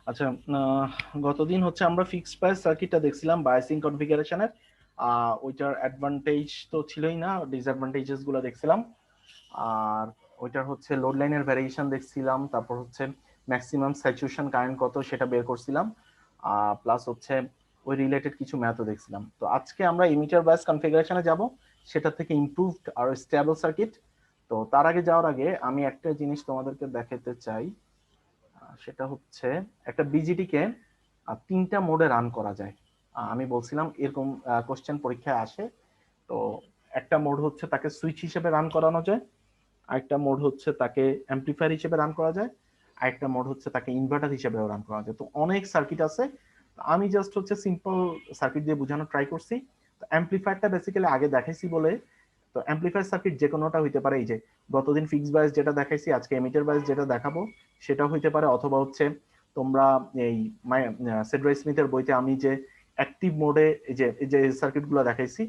আচ্ছা, গতদিন হচ্ছে আমরা ফিক্সড প্রাইস সার্কিটটা দেখছিলাম বায়াসিং কনফিগারেশনের। ওইটার অ্যাডভান্টেজ তো ছিলই না, ডিসঅ্যাডভান্টেজেস গুলো দেখছিলাম। আর ওইটার হচ্ছে লোড লাইনের ভ্যারিয়েশন দেখছিলাম, তারপর হচ্ছে ম্যাক্সিমাম স্যাচুরেশন কারেন্ট কত সেটা বের করছিলাম, প্লাস হচ্ছে ওই রিলেটেড কিছু ম্যাথও দেখছিলাম। তো আজকে আমরা ইমিটার বায়াস কনফিগারেশনে যাব, সেটা থেকে ইমপ্রুভড আর স্টেবল সার্কিট। তো তার আগে যাওয়ার আগে আমি একটা জিনিস তোমাদেরকে দেখাতে চাই, সেটা হচ্ছে একটা বিজিটি কে তিনটা মোডে রান করা যায়। আমি বলছিলাম এরকম কোশ্চেন পরীক্ষায় আসে। তো একটা মোড হচ্ছে তাকে সুইচ হিসেবে রান করানো যায়, আরেকটা মোড হচ্ছে তাকে অ্যাম্পলিফায়ার হিসেবে রান করা যায়, আরেকটা মোড হচ্ছে তাকে ইনভার্টার হিসেবেও রান করা যায়। তো অনেক সার্কিট আছে, আমি জাস্ট হচ্ছে সিম্পল সার্কিট দিয়ে বোঝানো ট্রাই করছি। তো অ্যাম্পলিফায়ারটা বেসিক্যালি আগে দেখাইছি বলে, তো অ্যাম্পলিফায়ার সার্কিট যে কোনোটা হইতে পারে। এই যে গতদিন ফিক্স বায়াস যেটা দেখাইছি, আজকে এমিটার বায়াস যেটা দেখাবো সেটা হইতে পারে, অথবা হচ্ছে তোমরা এই সেডরাই স্মিথের বইতে আমি যে অ্যাক্টিভ মোডে এই যে সার্কিট গুলো দেখাইছি,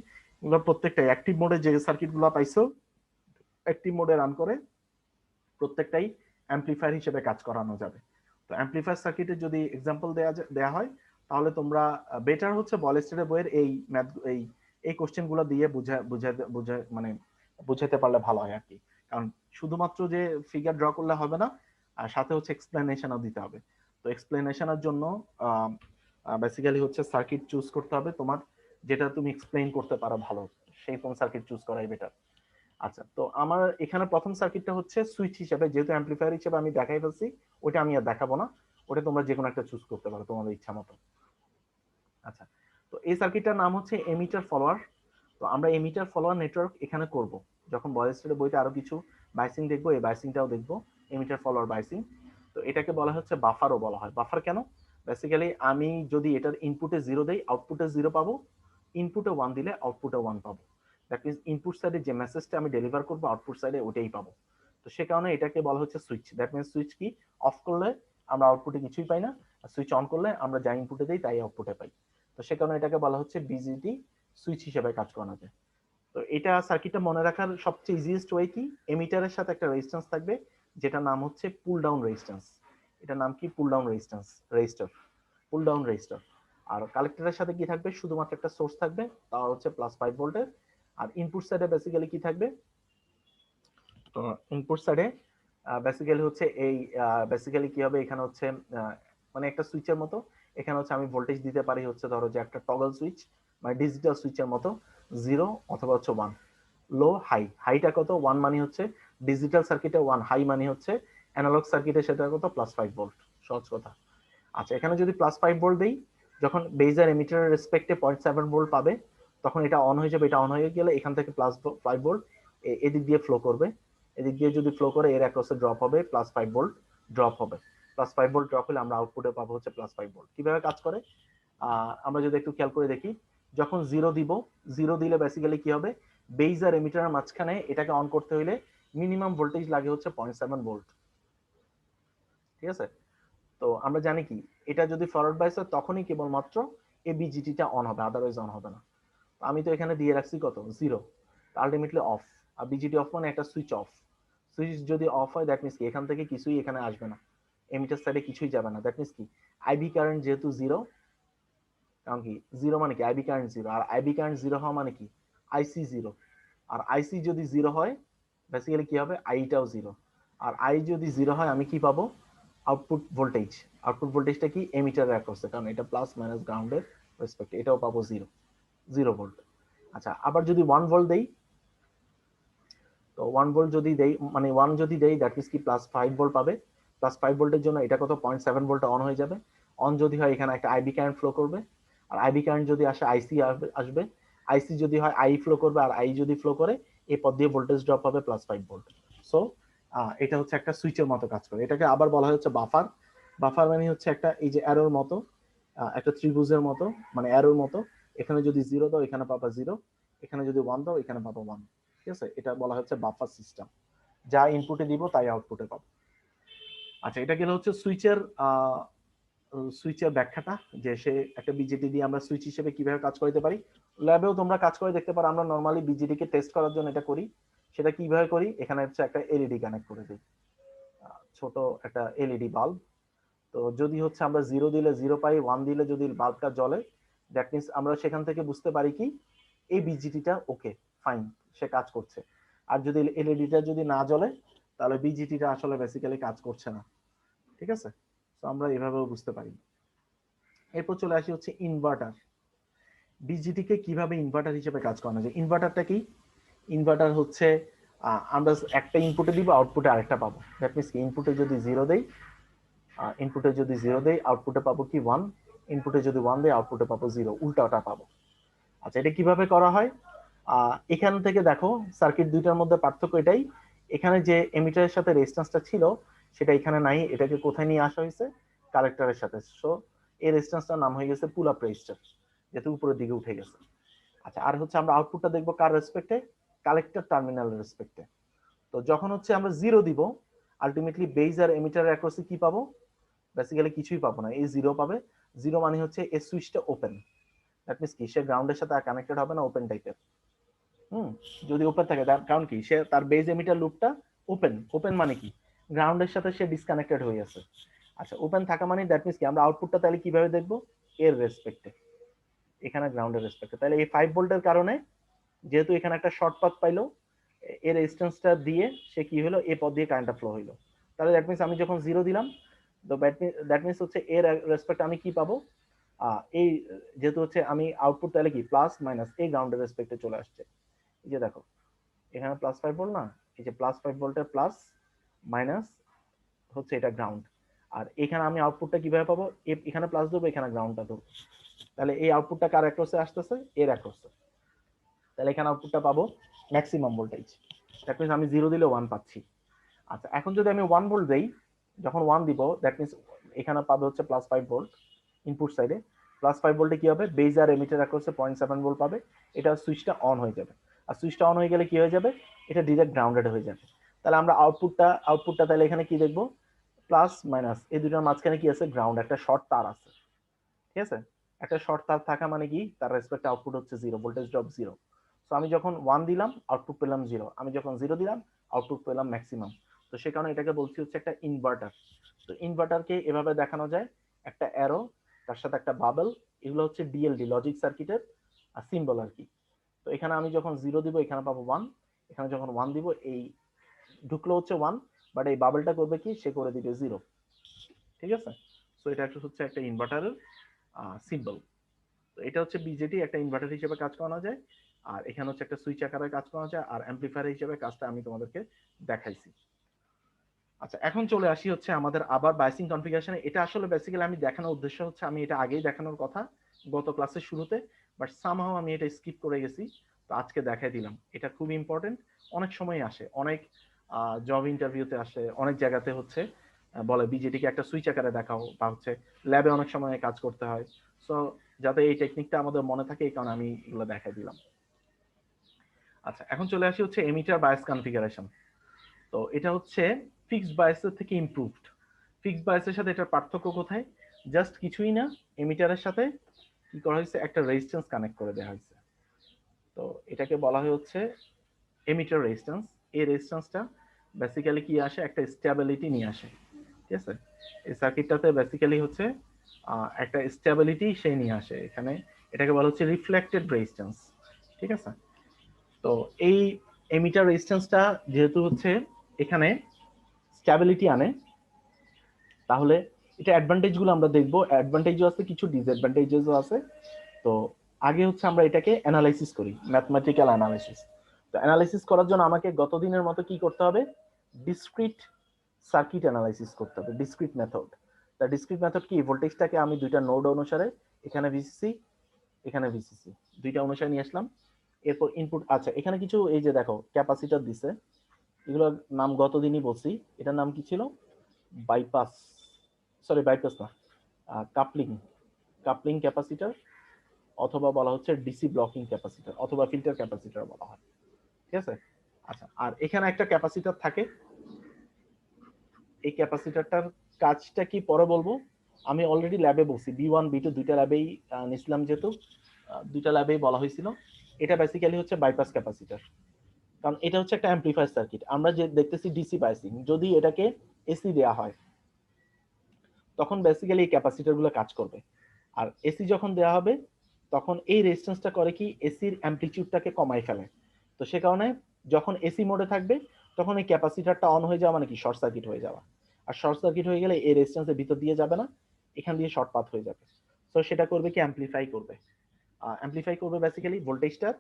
এগুলো প্রত্যেকটাই অ্যাক্টিভ মোডে যে সার্কিট গুলো পাইছো অ্যাক্টিভ মোডে রান করে প্রত্যেকটাই অ্যাম্পলিফায়ার হিসেবে কাজ করানো যাবে। তো অ্যাম্পলিফায়ার সার্কিটের যদি এক্সাম্পল দেয়া হয়, তাহলে তোমরা বেটার হচ্ছে বলেস্টেডের বইয়ের এই ম্যাথ এই কোশ্চেন গুলো দিয়ে মানে বুঝাতে পারলে ভালো হয় আর কি। কারণ শুধুমাত্র যে ফিগার ড্র করলে হবে না, আর সাথে হচ্ছে এক্সপ্লেনেশনও দিতে হবে। তো এক্সপ্লেনেশনের জন্য বেসিক্যালি হচ্ছে সার্কিট চুজ করতে হবে তোমার, যেটা তুমি এক্সপ্লেইন করতে পারো ভালো, সেই কোন সার্কিট চুজ করাই বেটার। আচ্ছা, তো আমার এখানে প্রথম সার্কিটটা হচ্ছে সুইচ হিসেবে, যেহেতু অ্যাম্পলিফায়ার হিসেবে আমি দেখাই ফেলছি, ওটা আমি আর দেখাবো না। ওটা তোমরা যে কোনো একটা চুজ করতে পারো তোমাদের ইচ্ছা মতো। আচ্ছা, তো এই সার্কিটটার নাম হচ্ছে এমিটার ফলোয়ার। তো আমরা এমিটার ফলোয়ার নেটওয়ার্ক এখানে করব। যখন বয়েসের বইতে আরো কিছু বাইসিং দেখবো, এই বাইসিংটাও দেখবো, এমিটার ফলোয়ার বাইসিং। তো এটাকে বলা হচ্ছে বাফারও বলা হয়। বাফার কেন? বেসিক্যালি আমি যদি এটার ইনপুটে জিরো দেই, আউটপুটে জিরো পাবো, ইনপুটে ওয়ান দিলে আউটপুটে ওয়ান পাবো। দ্যাট মিনস ইনপুট সাইডে যে মেসেজটা আমি ডেলিভার করবো, আউটপুট সাইডে ওটাই পাবো। তো সে কারণে এটাকে বলা হচ্ছে সুইচ। দ্যাট মিনস সুইচ কি, অফ করলে আমরা আউটপুটে কিছুই পাই না, আর সুইচ অন করলে আমরা যা ইনপুটে দিই তাই আউটপুটে পাই। তো সে কারণে এটাকে বলা হচ্ছে বিজিটি সুইচ হিসেবে কাজ করানো যায়। তো এটা সার্কিটটা মনে রাখার সবচেয়ে ইজিয়েস্ট ওয়ে কি, এমিটারের সাথে একটা রেজিস্ট্যান্স থাকবে, যেটা নাম হচ্ছে পুল ডাউন রেজিস্ট্যান্স। এটা নাম কি, pull down resistance, resistor, pull down resistor. আর কালেক্টরের সাথে কি থাকবে, শুধুমাত্র একটা সোর্স থাকবে, তা হচ্ছে +5 ভোল্টের। আর ইনপুট সাইডে বেসিক্যালি কি থাকবে, তো ইনপুট সাইডে বেসিক্যালি হচ্ছে এই বেসিক্যালি কি হবে, এখানে হচ্ছে মানে একটা সুইচের মতো। এখানে হচ্ছে আমি ভোল্টেজ দিতে পারি হচ্ছে, ধরো যে একটা টগল সুইচ, মানে ডিজিটাল সুইচের মতো, জিরো অথবা হচ্ছে ওয়ান, লো হাই। হাইটা কত, ওয়ান মানে হচ্ছে ডিজিটাল সার্কিটে ওয়ান, হাই মানে হচ্ছে অ্যানালগ সার্কিটে সেটা কত, +5 ভোল্ট। সহজ কথা। আচ্ছা, এখানে যদি +5 ভোল্ট দিই, যখন বেজার এমিটারের রেসপেক্টে 0.7 ভোল্ট পাবে, তখন এটা অন হয়ে যাবে। এটা অন হয়ে গেলে এখান থেকে +5 ভোল্ট এদিক দিয়ে ফ্লো করবে। এদিক দিয়ে যদি ফ্লো করে এর অ্যাক্রসে ড্রপ হবে, +5 ভোল্ট ড্রপ হবে। +5 ভোল্ট ড্রপ হলে আমরা আউটপুটে পাবো হচ্ছে +5 ভোল্ট। কিভাবে কাজ করে আমরা যদি একটু খেয়াল করে দেখি, যখন জিরো দিব, জিরো দিলে বেসিক্যালি কি হবে, বেজ আর এমিটারের মাঝখানে এটাকে অন করতে হলে মিনিমাম ভোল্টেজ লাগে হচ্ছে 0.7 ভোল্ট। ঠিক আছে? তো আমরা জানি কি, এটা যদি ফরওয়ার্ড বাইস হয় তখনই কেবলমাত্র এই বিজিটিটা অন হবে, আদারওয়াইজ অন হবে না। আমি তো এখানে দিয়ে রাখছি কত, জিরো, আলটিমেটলি অফ। আর বিজিটি অফ মানে একটা সুইচ অফ। সুইচ যদি অফ হয় দ্যাট মিনস কি, এখান থেকে কিছুই এখানে আসবে না, এমিটার সাইডে কিছুই যাবে না। দ্যাট মিনস কি, আইবি কারেন্ট যেহেতু জিরো, কারণ কি জিরো মানে কি, আইবি কারেন্ট জিরো, আর আইবি কারেন্ট জিরো হওয়া মানে কি, আইসি জিরো। আর আইসি যদি জিরো হয় বেসিক্যালি কি হবে, আইটাও জিরো। আর আই যদি জিরো হয় আমি কি পাবো, আউটপুট ভোল্টেজ। আউটপুট ভোল্টেজটা কি, এমিটারের অ্যাক্রসে, কারণ এটা প্লাস মাইনাস গ্রাউন্ডের রেসপেক্টে, এটাও পাবো জিরো, 0 ভোল্ট। আচ্ছা, আবার যদি 1 ভোল্ট দেই, তো 1 ভোল্ট যদি দেই, মানে ওয়ান যদি দেই, দ্যাট মিনস কি +5 ভোল্ট পাবে। +5 ভোল্টের জন্য এটা কত, 0.7 ভোল্ট অন হয়ে যাবে। অন যদি হয় এখানে একটা আইবি কারেন্ট ফ্লো করবে, আর আইবি কারেন্ট যদি আসে আইসি আসবে। আইসি যদি হয় আই ফ্লো করবে, আর আই যদি ফ্লো করে এই পথ দিয়ে ভোল্টেজ ড্রপ হবে +5 ভোল্ট। সো এটা হচ্ছে একটা সুইচের মতো কাজ করে। এটাকে আবার বলা হচ্ছে বাফার। বাফার মানে হচ্ছে একটা এই যে অ্যারোর মতো, একটা ত্রিভুজের মতো, মানে অ্যারোর মতো। এখানে যদি জিরো দাও এখানে পাবা জিরো, এখানে যদি ওয়ান দাও এখানে পাবা ওয়ান। ঠিক আছে? এটা বলা হচ্ছে বাফার সিস্টেম, যা ইনপুটে দিব তাই আউটপুটে পাবো। আচ্ছা, এটা গেলে হচ্ছে সুইচের সুইচের ব্যাখ্যাটা, যে সে একটা বিজেটি দিয়ে আমরা সুইচ হিসেবে কিভাবে কাজ করতে পারি। ল্যাবেও তোমরা কাজ করে দেখতে পারো। আমরা নর্মালি বিজেটি কে টেস্ট করার জন্য এটা করি। সেটা কিভাবে করি, এখানে হচ্ছে একটা এলইডি কানেক্ট করে দিই, ছোট একটা এলইডি বাল্ব। তো যদি হচ্ছে আমরা 0 দিলে 0 পাই, 1 দিলে যদি বাল্বটা জ্বলে, দ্যাট মিন্স আমরা সেখান থেকে বুঝতে পারি কি এই বিজিটিটা ওকে ফাইন, সে কাজ করছে। আর যদি এলইডিটা যদি না জ্বলে তাহলে বিজিটিটা আসলে বেসিক্যালি কাজ করছে না। ঠিক আছে, তো আমরা এভাবেও বুঝতে পারি। এরপর চলে আসি হচ্ছে ইনভার্টার। বিজিটি কে কিভাবে ইনভার্টার হিসেবে কাজ করানো যায়? ইনভার্টারটা কি? ইনভার্টার হচ্ছে আমরা একটা ইনপুটে দিব, আউটপুটে আরেকটা পাবো। দ্যাট মিন্স কি ইনপুটে যদি 0 দেই, আউটপুটে পাবো কি 1, ইনপুটে যদি 1 দেই আউটপুটে পাবো 0, উল্টাটা পাবো। আচ্ছা, এটা কিভাবে করা হয়? এখান থেকে দেখো সার্কিট দুইটার মধ্যে পার্থক্য এটাই, এখানে যে এমিটারের সাথে রেজিস্ট্যান্সটা ছিল সেটা এখানে নাই, এটাকে কোথায় নিয়ে আসা হয়েছে? কালেক্টরের সাথে। সো এই রেজিস্ট্যান্সটার নাম হয়ে গেছে পুল আপ রেজিস্ট্যান্স, যেহেতু উপরের দিকে উঠে গেছে। আচ্ছা, আর হচ্ছে আমরা আউটপুটটা দেখবো কার রেসপেক্টে? কালেক্টর টার্মিনালের রেসপেক্টে। তো যখন হচ্ছে আমরা 0 দিব, আলটিমেটলি বেজ আর এমিটারের অ্যাক্রসে কি পাবো? বেসিক্যালি কিছুই পাবো না, এই 0 পাবে। 0 মানে হচ্ছে এই সুইচটা ওপেন, দ্যাট মিন্স কি সে গ্রাউন্ডের সাথে আর কানেক্টেড হবে না, ওপেন টাইপের। যদি ওপেন থাকে তার কারণ কি, সে তার বেজ এমিটার লুপটা ওপেন। ওপেন মানে কি গ্রাউন্ডের সাথে সে ডিসকানেক্টেড হয়ে আছে। আচ্ছা, ওপেন থাকা মানে দ্যাট মিন্স কি আমরা আউটপুটটা তাহলে কিভাবে দেখবো? এর রেসপেক্টে, এখানে গ্রাউন্ডের রেসপেক্টে। তাহলে এই 5 ভোল্টের কারণে যেহেতু এখানে একটা শর্ট পাথ পাইলো, এর রেজিস্ট্যান্সটা দিয়ে সে কি হলো, এই পথ দিয়ে কারেন্টটা ফ্লো হইলো। তাহলে দ্যাট মিন্স আমি যখন 0 দিলাম, তো দ্যাট মিন্স হচ্ছে এর রেসপেক্টে আমি কি পাবো? এই যেহেতু হচ্ছে আমি আউটপুট তাহলে কি প্লাস মাইনাস এই গ্রাউন্ডের রেসপেক্টে চলে আসছে। এই যে দেখো এখানে +5 ভোল্ট না, এই যে +5 ভোল্টের প্লাস মাইনাস হচ্ছে এটা গ্রাউন্ড। আর এখানে আমি আউটপুটটা কিভাবে পাবো? এখানে প্লাস দেবো, এখানে গ্রাউন্ডটা দেবো। তাহলে এই আউটপুটটা কার অ্যাক্রসে আসতেছে? এর অ্যাক্রসে। তাহলে এখানে আউটপুটটা পাবো ম্যাক্সিমাম ভোল্টেজ। দ্যাট মিন্স আমি 0 দিলে 1 পাচ্ছি। আচ্ছা, এখন যদি আমি 1 ভোল্ট দেই, যখন 1 দিব দ্যাট মিন্স এখানে পাবে হচ্ছে +5 ভোল্ট ইনপুট সাইডে। +5 ভোল্টে কি হবে? বেজ আর এমিটার অ্যাক্রসে 0.7 ভোল্ট পাবে। এটা সুইচটা অন হয়ে যাবে। আর সুইচটা অন হয়ে গেলে কি হয়ে যাবে? এটা ডিরেক্ট গ্রাউন্ডেড হয়ে যাবে। তাহলে আমরা আউটপুটটা তাহলে এখানে কি দেখবো? প্লাস মাইনাস এই দুটোর মাঝখানে কি আছে? গ্রাউন্ড, একটা শর্ট তার আছে। ঠিক আছে, একটা শর্ট তার থাকা মানে কি তার রেসপেক্ট আউটপুট হচ্ছে 0, ভোল্টেজ ড্রপ 0। তো আমি যখন 1 দিলাম আউটপুট পেলাম 0, আমি যখন 0 দিলাম আউটপুট পেলাম ম্যাক্সিমাম। তো সে কারণে এটাকে বলছি হচ্ছে একটা ইনভার্টার। তো ইনভার্টারকে এভাবে দেখানো যায়, একটা অ্যারো, তার সাথে একটা বাবল, এগুলো হচ্ছে ডিএলডি লজিক সার্কিটের সিম্বল আর কি। তো এখানে আমি যখন 0 দিব এখানে পাবো 1, এখানে যখন 1 দিব এই ঢুকলো হচ্ছে 1, বাট এই বাবলটা করবে কি, সে করে দিবে 0। ঠিক আছে, সো এটা একটা হচ্ছে একটা ইনভার্টারের সিম্বল। তো এটা হচ্ছে বিজেটি একটা ইনভার্টার হিসেবে কাজ করানো যায়। আর এখানে হচ্ছে একটা সুইচ আকারে কাজ করানো যায়, আর অ্যাম্পলিফায়ার হিসেবে কাজটা আমি তোমাদেরকে দেখাইছি। আচ্ছা, এখন চলে আসি হচ্ছে আমাদের আবার বাইসিং কনফিগারেশনে। এটা আসলে বেসিক্যালি আমি দেখানোর উদ্দেশ্য হচ্ছে আমি এটা আগেই দেখানোর কথা গত ক্লাসের শুরুতে, বাট সামহাও আমি এটা স্কিপ করে গেছি। তো আজকে দেখাই দিলাম, এটা খুব ইম্পর্টেন্ট। অনেক সময় আসে, অনেক জব ইন্টারভিউতে আসে, অনেক জায়গাতে হচ্ছে বলে বিজেটিকে একটা সুইচ আকারে দেখাও, বা হচ্ছে ল্যাবে অনেক সময় কাজ করতে হয়। সো যাতে এই টেকনিকটা আমাদের মনে থাকে এই কারণে আমি এগুলো দেখাই দিলাম। আচ্ছা, এখন চলে আসি হচ্ছে এমিটার বায়াস কনফিগারেশন। তো এটা হচ্ছে ফিক্সড বায়াসের থেকে ইমপ্রুভড। ফিক্সড বায়াসের সাথে এটার পার্থক্য কোথায়? জাস্ট কিছুই না, এমিটারের সাথে কি করা হয়েছে, একটা রেজিস্ট্যান্স কানেক্ট করে দেওয়া হয়েছে। তো এটাকে বলা হয় হচ্ছে এমিটার রেজিস্ট্যান্স। এই রেজিস্ট্যান্সটা বেসিক্যালি কি আসে, একটা স্টেবিলিটি নিয়ে আসে। ঠিক আছে, এই সার্কিটটাতে বেসিক্যালি হচ্ছে একটা স্টেবিলিটি সে নিয়ে আসে এখানে। এটাকে বলা হচ্ছে রিফ্লেক্টেড রেজিস্ট্যান্স। ঠিক আছে, তো এই এমিটার রেজিস্ট্যান্সটা যেহেতু হচ্ছে এখানে স্টেবিলিটি আনে, তাহলে এটা অ্যাডভান্টেজ গুলো আমরা দেখবো। অ্যাডভান্টেজও আছে, কিছু ডিসঅ্যাডভান্টেজও আছে। তো আগে হচ্ছে আমরা এটাকে অ্যানালাইসিস করি, ম্যাথমেটিক্যাল অ্যানালাইসিস। তো অ্যানালাইসিস করার জন্য আমাকে গত দিনের মতো কি করতে হবে? ডিসক্রিট সার্কিট অ্যানালাইসিস করতে হবে, ডিসক্রিট মেথড। তা ডিসক্রিট মেথড কি? ভোল্টেজটাকে আমি দুইটা নোড অনুসারে, এখানে ভিসিসি এখানে ভিসিসি, দুইটা অনুসারে নিয়ে আসলাম। এরপর ইনপুট, আচ্ছা এখানে কিছু এই যে দেখো ক্যাপাসিটর দিছে, এগুলোর নাম গত দিনই বলছি। এটার নাম কি ছিল? বাইপাস, সরি বাইপাস না, কাপলিং, কাপলিং ক্যাপাসিটর, অথবা বলা হচ্ছে ডিসি ব্লকিং ক্যাপাসিটর, অথবা ফিল্টার ক্যাপাসিটর বলা হয়। ঠিক আছে, আচ্ছা আর এখানে একটা ক্যাপাসিটর থাকে। এই ক্যাপাসিটরটার কাজটা কি পরে বলবো। আমি অলরেডি ল্যাবে বলছি, B1 B2 দুইটা ল্যাবেই নিছিলাম, যেহেতু দুইটা ল্যাবেই বলা হয়েছিল। এটা বেসিক্যালি হচ্ছে বাইপাস ক্যাপাসিটর, কারণ এটা হচ্ছে একটা অ্যাম্পলিফায়ার সার্কিট। আমরা যে দেখতেছি ডিসি বাইসিং, যদি এটাকে এসি দেয়া হয় তখন বেসিক্যালি এই ক্যাপাসিটর গুলো কাজ করবে। আর এসি যখন দেওয়া হবে তখন এই রেজিস্ট্যান্সটা করে কি এসির অ্যামপ্লিটিউডটাকে কমাই ফেলে। তো সে কারণে যখন এসি মোডে থাকবে তখন এই ক্যাপাসিটরটা অন হয়ে যাওয়া মানে কি শর্ট সার্কিট হয়ে যাওয়া। আর শর্ট সার্কিট হয়ে গেলে এই রেজিস্ট্যান্সের ভিতর দিয়ে যাবে না, এখান দিয়ে শর্ট পাথ হয়ে যাবে। তো সেটা করবে কি অ্যামপ্লিফাই করবে। অ্যামপ্লিফাই করবে বেসিক্যালি ভোল্টেজটার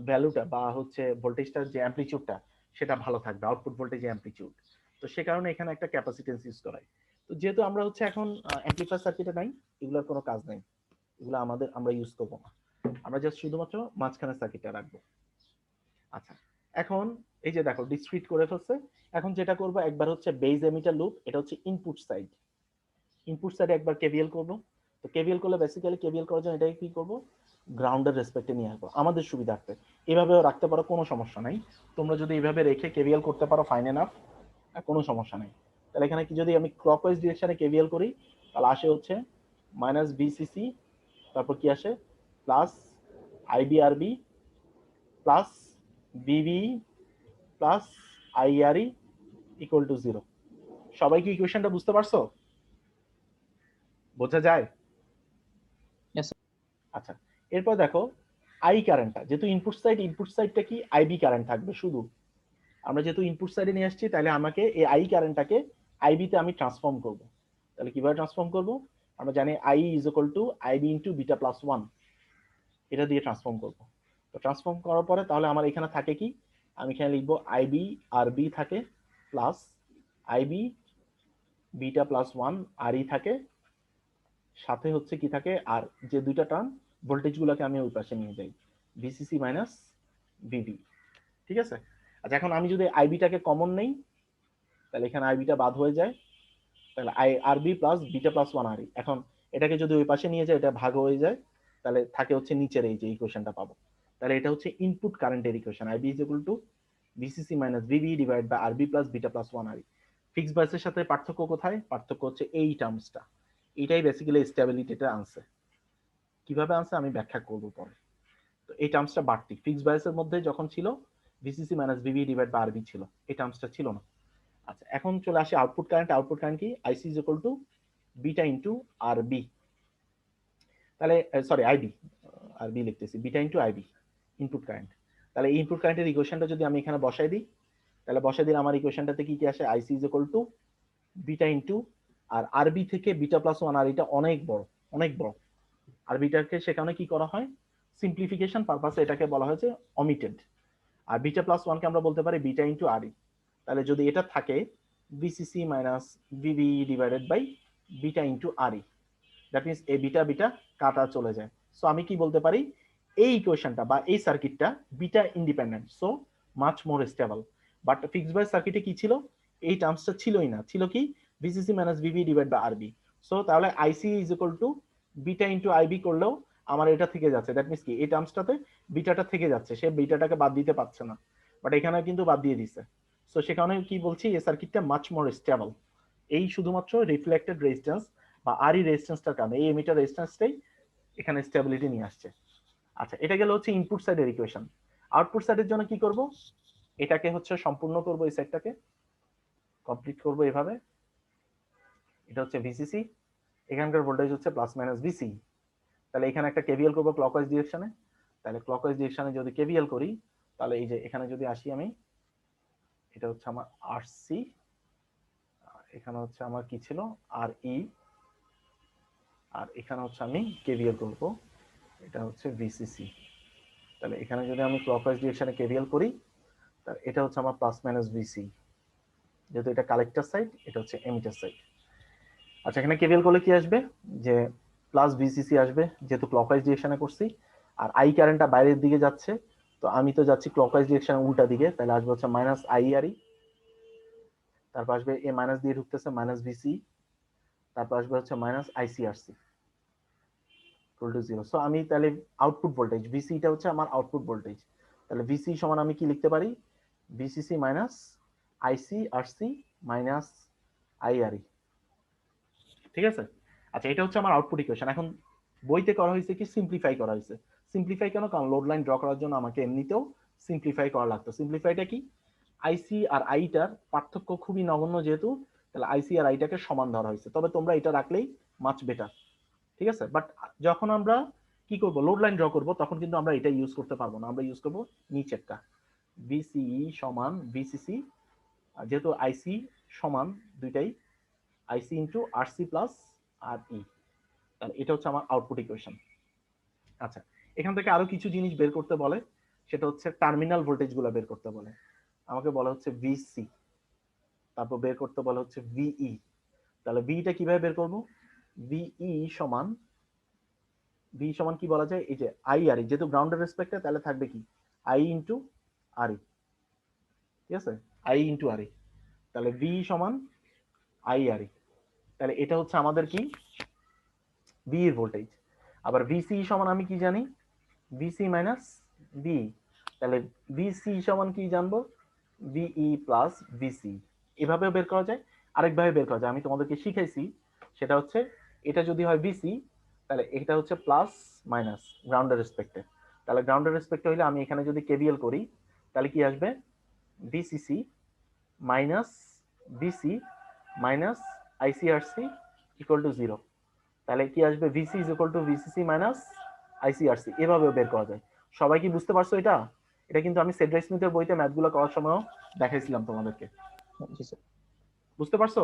ভ্যালুটা বা হচ্ছে ভোল্টেজটার যে অ্যামপ্লিটিউডটা সেটা ভালো থাকবে, আউটপুট ভোল্টেজ অ্যামপ্লিটিউড। তো সে কারণে এখানে একটা ক্যাপাসিটেন্স ইউজ করায়। তো যেহেতু আমরা হচ্ছে এখন অ্যামপ্লিফায়ার সার্কিটে নাই, এগুলোর কোনো কাজ নাই, এগুলো আমরা ইউজ করবো না, আমরা জাস্ট শুধুমাত্র মাঝখানে সার্কিটটা রাখবো। আচ্ছা, এখন এই যে দেখো ডিসক্রিট করে ফেলছে। এখন যেটা করবো একবার হচ্ছে বেজ এমিটার লুপ, এটা হচ্ছে ইনপুট সাইড, ইনপুট সাইডে একবার কেভিএল করবো। তো কেভিএল করলে বেসিক্যালি কেভিএল করার জন্য এটাকে কি করবো, গ্রাউন্ডের রেসপেক্টে নিয়ে আসবো আমাদের সুবিধার্থে। এভাবেও রাখতে পারো, কোনো সমস্যা নাই। তোমরা যদি এইভাবে রেখে কেভিএল করতে পারো ফাইন এনাফ, কোনো সমস্যা নেই। তাহলে এখানে কি যদি আমি ক্লকওয়াইজ ডিরেকশনে কেভিএল করি তাহলে আসে হচ্ছে মাইনাস বিসিসি, তারপর কি আসে plus আইবিআরবি plus Bibi plus আইআরই equal to 0। সবাই কি ইকুয়েশনটা বুঝতে পারছো? বোঝা যায়? আচ্ছা, এরপর দেখো আই কারেন্টটা, যেহেতু ইনপুট সাইডটা কি আইবি কারেন্ট থাকবে শুধু। আমরা যেহেতু ইনপুট সাইডে নিয়ে আসছি তাহলে আমাকে এই আই কারেন্টটাকে আইবি তে আমি ট্রান্সফর্ম করব। তাহলে কিভাবে ট্রান্সফর্ম করব? আমরা জানি I is equal to IB into beta plus 1, এটা দিয়ে ট্রান্সফর্ম করব। তো ট্রান্সফর্ম করার পরে তাহলে আমার এখানে থাকে কি, আমি এখানে লিখবো আইবি আর বি থাকে plus i b beta plus 1 R ই থাকে, সাথে হচ্ছে কি থাকে আর যে দুইটা টার্ম ভোল্টেজগুলোকে আমি ওই পাশে নিয়ে যাই, ভিসিসি মাইনাস ভিভি। ঠিক আছে? আচ্ছা, এখন আমি যদি আইবিটাকে কমন নেই তাহলে এখানে আইবিটা বাদ হয়ে যায়, তাহলে আই আরবি প্লাস বিটা প্লাস 1 আরই। এখন এটাকে যদি ওই পাশে নিয়ে যায় এটা ভাগ হয়ে যায়, তাহলে থাকে হচ্ছে নিচের এই যে ইকুয়েশনটা পাবো। তাহলে এটা হচ্ছে ইনপুট কারেন্টের equation, IB is equal to VCC minus VV divide by RB plus beta plus 1 RE. Fixed বায়াসের সাথে পার্থক্য কোথায়? পার্থক্য হচ্ছে এই টার্মসটা, এটাই বেসিক্যালি স্টেবিলিটিটা আনছে। কিভাবে আনছে আমি ব্যাখ্যা করব পরে। তো এই টার্মসটা বাড়তি, ফিক্সড বায়াসের মধ্যে যখন ছিল VCC minus VV divide by RB ছিল, এই টার্মসটা ছিল না। আচ্ছা, এখন চলে আসে আউটপুট কারেন্ট। আউটপুট কারেন্ট কি? IC is equal to beta into RB. তাহলে সরি আইবি, আরবি লিখতেছি, beta into IB input current. তাহলে এই ইনপুট কারেন্টের ইকুয়েশনটা যদি আমি এখানে বসাই দিই, তাহলে বসাই দিলে আমার ইকুয়েশনটাতে কি কি আসে? IC is equal to beta into আর আরবি থেকে বিটা প্লাস 1 আর এটা অনেক বড়, অনেক বড়। আরবিটাকে সেখানে কি করা হয়, সিম্পলিফিকেশন পারপাসে এটাকে বলা হয়েছে অমিটেড। আর বিটা প্লাস 1 কে আমরা বলতে পারি বিটা ইনটু আরই। তাহলে যদি এটা থাকে VCC minus VV divided by beta into RE, that means এই বিটা বিটা কাটা চলে যায়। সো আমি কি বলতে পারি, এই ইকুয়েশনটা বা এই সার্কিটটা beta independent, so much more stable. But fixed bias সার্কিটে কি ছিল? এই টার্মসটা ছিলই না, ছিল কি VCC minus VV divide by RB. So তাহলে IC is equal to beta into IB করলেও আমার এটা থেকে যাচ্ছে, দ্যাট মিন্স কি এই টার্মসটাতে বিটাটা থেকে যাচ্ছে, সে বিটাটাকে বাদ দিতে পারছে না, বাট এখানে কিন্তু বাদ দিয়ে দিছে। সো সে কারণে কি বলছি, এই সার্কিটটা মাচ মোর স্টেবল। এই শুধুমাত্র রিফ্লেক্টেড রেজিস্ট্যান্স বা আরই রেজিস্ট্যান্সটার কারণে, এই এমিটার রেজিস্ট্যান্সটাই এখানে স্টেবিলিটি নিয়ে আসছে। আচ্ছা, এটা গেল হচ্ছে ইনপুট সাইডের ইকুয়েশন। আউটপুট সাইডের জন্য কি করব, এটাকে হচ্ছে সম্পূর্ণ করব, এই সাইডটাকে কমপ্লিট করব এভাবে। এটা হচ্ছে ভিসিসি, এখানকার ভোল্টেজ হচ্ছে প্লাস মাইনাস ভিসি। তাহলে এখানে একটা কেভিএল করব ক্লকওয়াইজ ডিরেকশনে। তাহলে ক্লকওয়াইজ ডিরেকশনে যদি কেভিএল করি তাহলে এই যে এখানে যদি আসি আমি, এটা হচ্ছে আমার আরসি, এখানে হচ্ছে আমার কি ছিল আর ই, আর এখানে হচ্ছে আমি কেভিএল করব, এটা হচ্ছে ভিসিসি। তাহলে এখানে যদি আমি ক্লকওয়াইজ ডিরেকশনে কেভিএল করি তাহলে এটা হচ্ছে আমার প্লাস মাইনাস ভিসি, যেহেতু এটা কালেক্টর সাইড, এটা হচ্ছে এমিটার সাইড। আচ্ছা, এখানে কেভিএল করলে কি আসবে, যে প্লাস ভিসিসি আসবে যেহেতু ক্লকওয়াইজ ডিরেকশনে করছি, আর আই কারেন্টটা বাইরের দিকে যাচ্ছে, তো আমি তো যাচ্ছি ক্লকওয়াইজ ডিরেকশনে উল্টা দিকে, তাহলে আসবে হচ্ছে মাইনাস আই আর ই, তারপর আসবে এ মাইনাস দিয়ে ঢুকতেছে মাইনাস ভিসি, তারপর আসবে হচ্ছে minus ICRC equal to 0। So আমি তাহলে আউটপুট ভোল্টেজ ভিসিটা হচ্ছে আমার আউটপুট ভোল্টেজ, তাহলে ভিসি সমান আমি কি লিখতে পারি, ভিসিসি মাইনাস আইসিআরসি মাইনাস আইআরই। ঠিক আছে? আচ্ছা, এটা হচ্ছে আমার আউটপুট ইকুয়েশন। এখন বইতে করা হয়েছে কি সিম্পলিফাই করা হয়েছে। সিম্পলিফাই কেন? কারণ লোড লাইন ড্র করার জন্য আমাকে এমনিতেও সিম্পলিফাই করা লাগতো। সিম্পলিফাইটা কি, আইসি আর আইটার পার্থক্য খুবই নগণ্য যেহেতু, তাহলে আইসি আর আইটাকে সমান ধরা হয়েছে, তবে তোমরা এটা রাখলেই মাচ বেটার, ঠিক আছে। বাট যখন আমরা কি করব, লোড লাইন ড্র করব, তখন কিন্তু আমরা এটা ইউজ করতে পারবো না, আমরা ইউজ করব নিচেরটা, ভিসিই সমান ভিসিসি, যেহেতু আইসি সমান দুইটাই আইসি ইন্টু আরসি প্লাস আর ই, তাহলে এটা হচ্ছে আমার আউটপুট ইকুয়েশন। আচ্ছা, এখান থেকে আরো কিছু জিনিস বের করতে বলে, সেটা হচ্ছে টার্মিনাল ভোল্টেজ গুলো বের করতে বলে, আমাকে বলা হচ্ছে ভিসি, তারপর বের করতে বলা হচ্ছে ভিই। তাহলে ভিটা কিভাবে বের করব, ভিই সমান, ভি সমান কি বলা যায়, এই যে আই আর ই, যেহেতু গ্রাউন্ডের রেসপেক্টে তাহলে থাকবে কি আই ইন্টু আর ই, ঠিক আছে, আই ইন্টু আর ই, তাহলে ভি সমান আই আর ই, তাহলে এটা হচ্ছে আমাদের কি ভি এর ভোল্টেজ। আবার ভিসি সমান আমি কি জানি, ভিসি মাইনাস ভি, তাহলে ভিসি সমান কি জানবো, ভিই প্লাস ভিসি। এভাবেও বের করা যায়, আরেকভাবে বের করা যায়, আমি তোমাদেরকে শিখাইছি, সেটা হচ্ছে এটা যদি হয় ভিসি, তাহলে এটা হচ্ছে প্লাস মাইনাস গ্রাউন্ডের রেসপেক্টে, তাহলে গ্রাউন্ডের রেসপেক্টে হইলে আমি এখানে যদি কেভিএল করি, তাহলে কি আসবে, VCC minus VC minus ICRC equal to zero, তাহলে কি আসবে, VC is equal to VCC minus ICRC. এভাবেও বের করা যায়। সবাই কি বুঝতে পারছো এটা? এটা কিন্তু আমি সেড্রাক স্মিথের বইতে ম্যাথগুলো করার সময় দেখাইছিলাম তোমাদেরকে, জি স্যার। বুঝতে পারছো?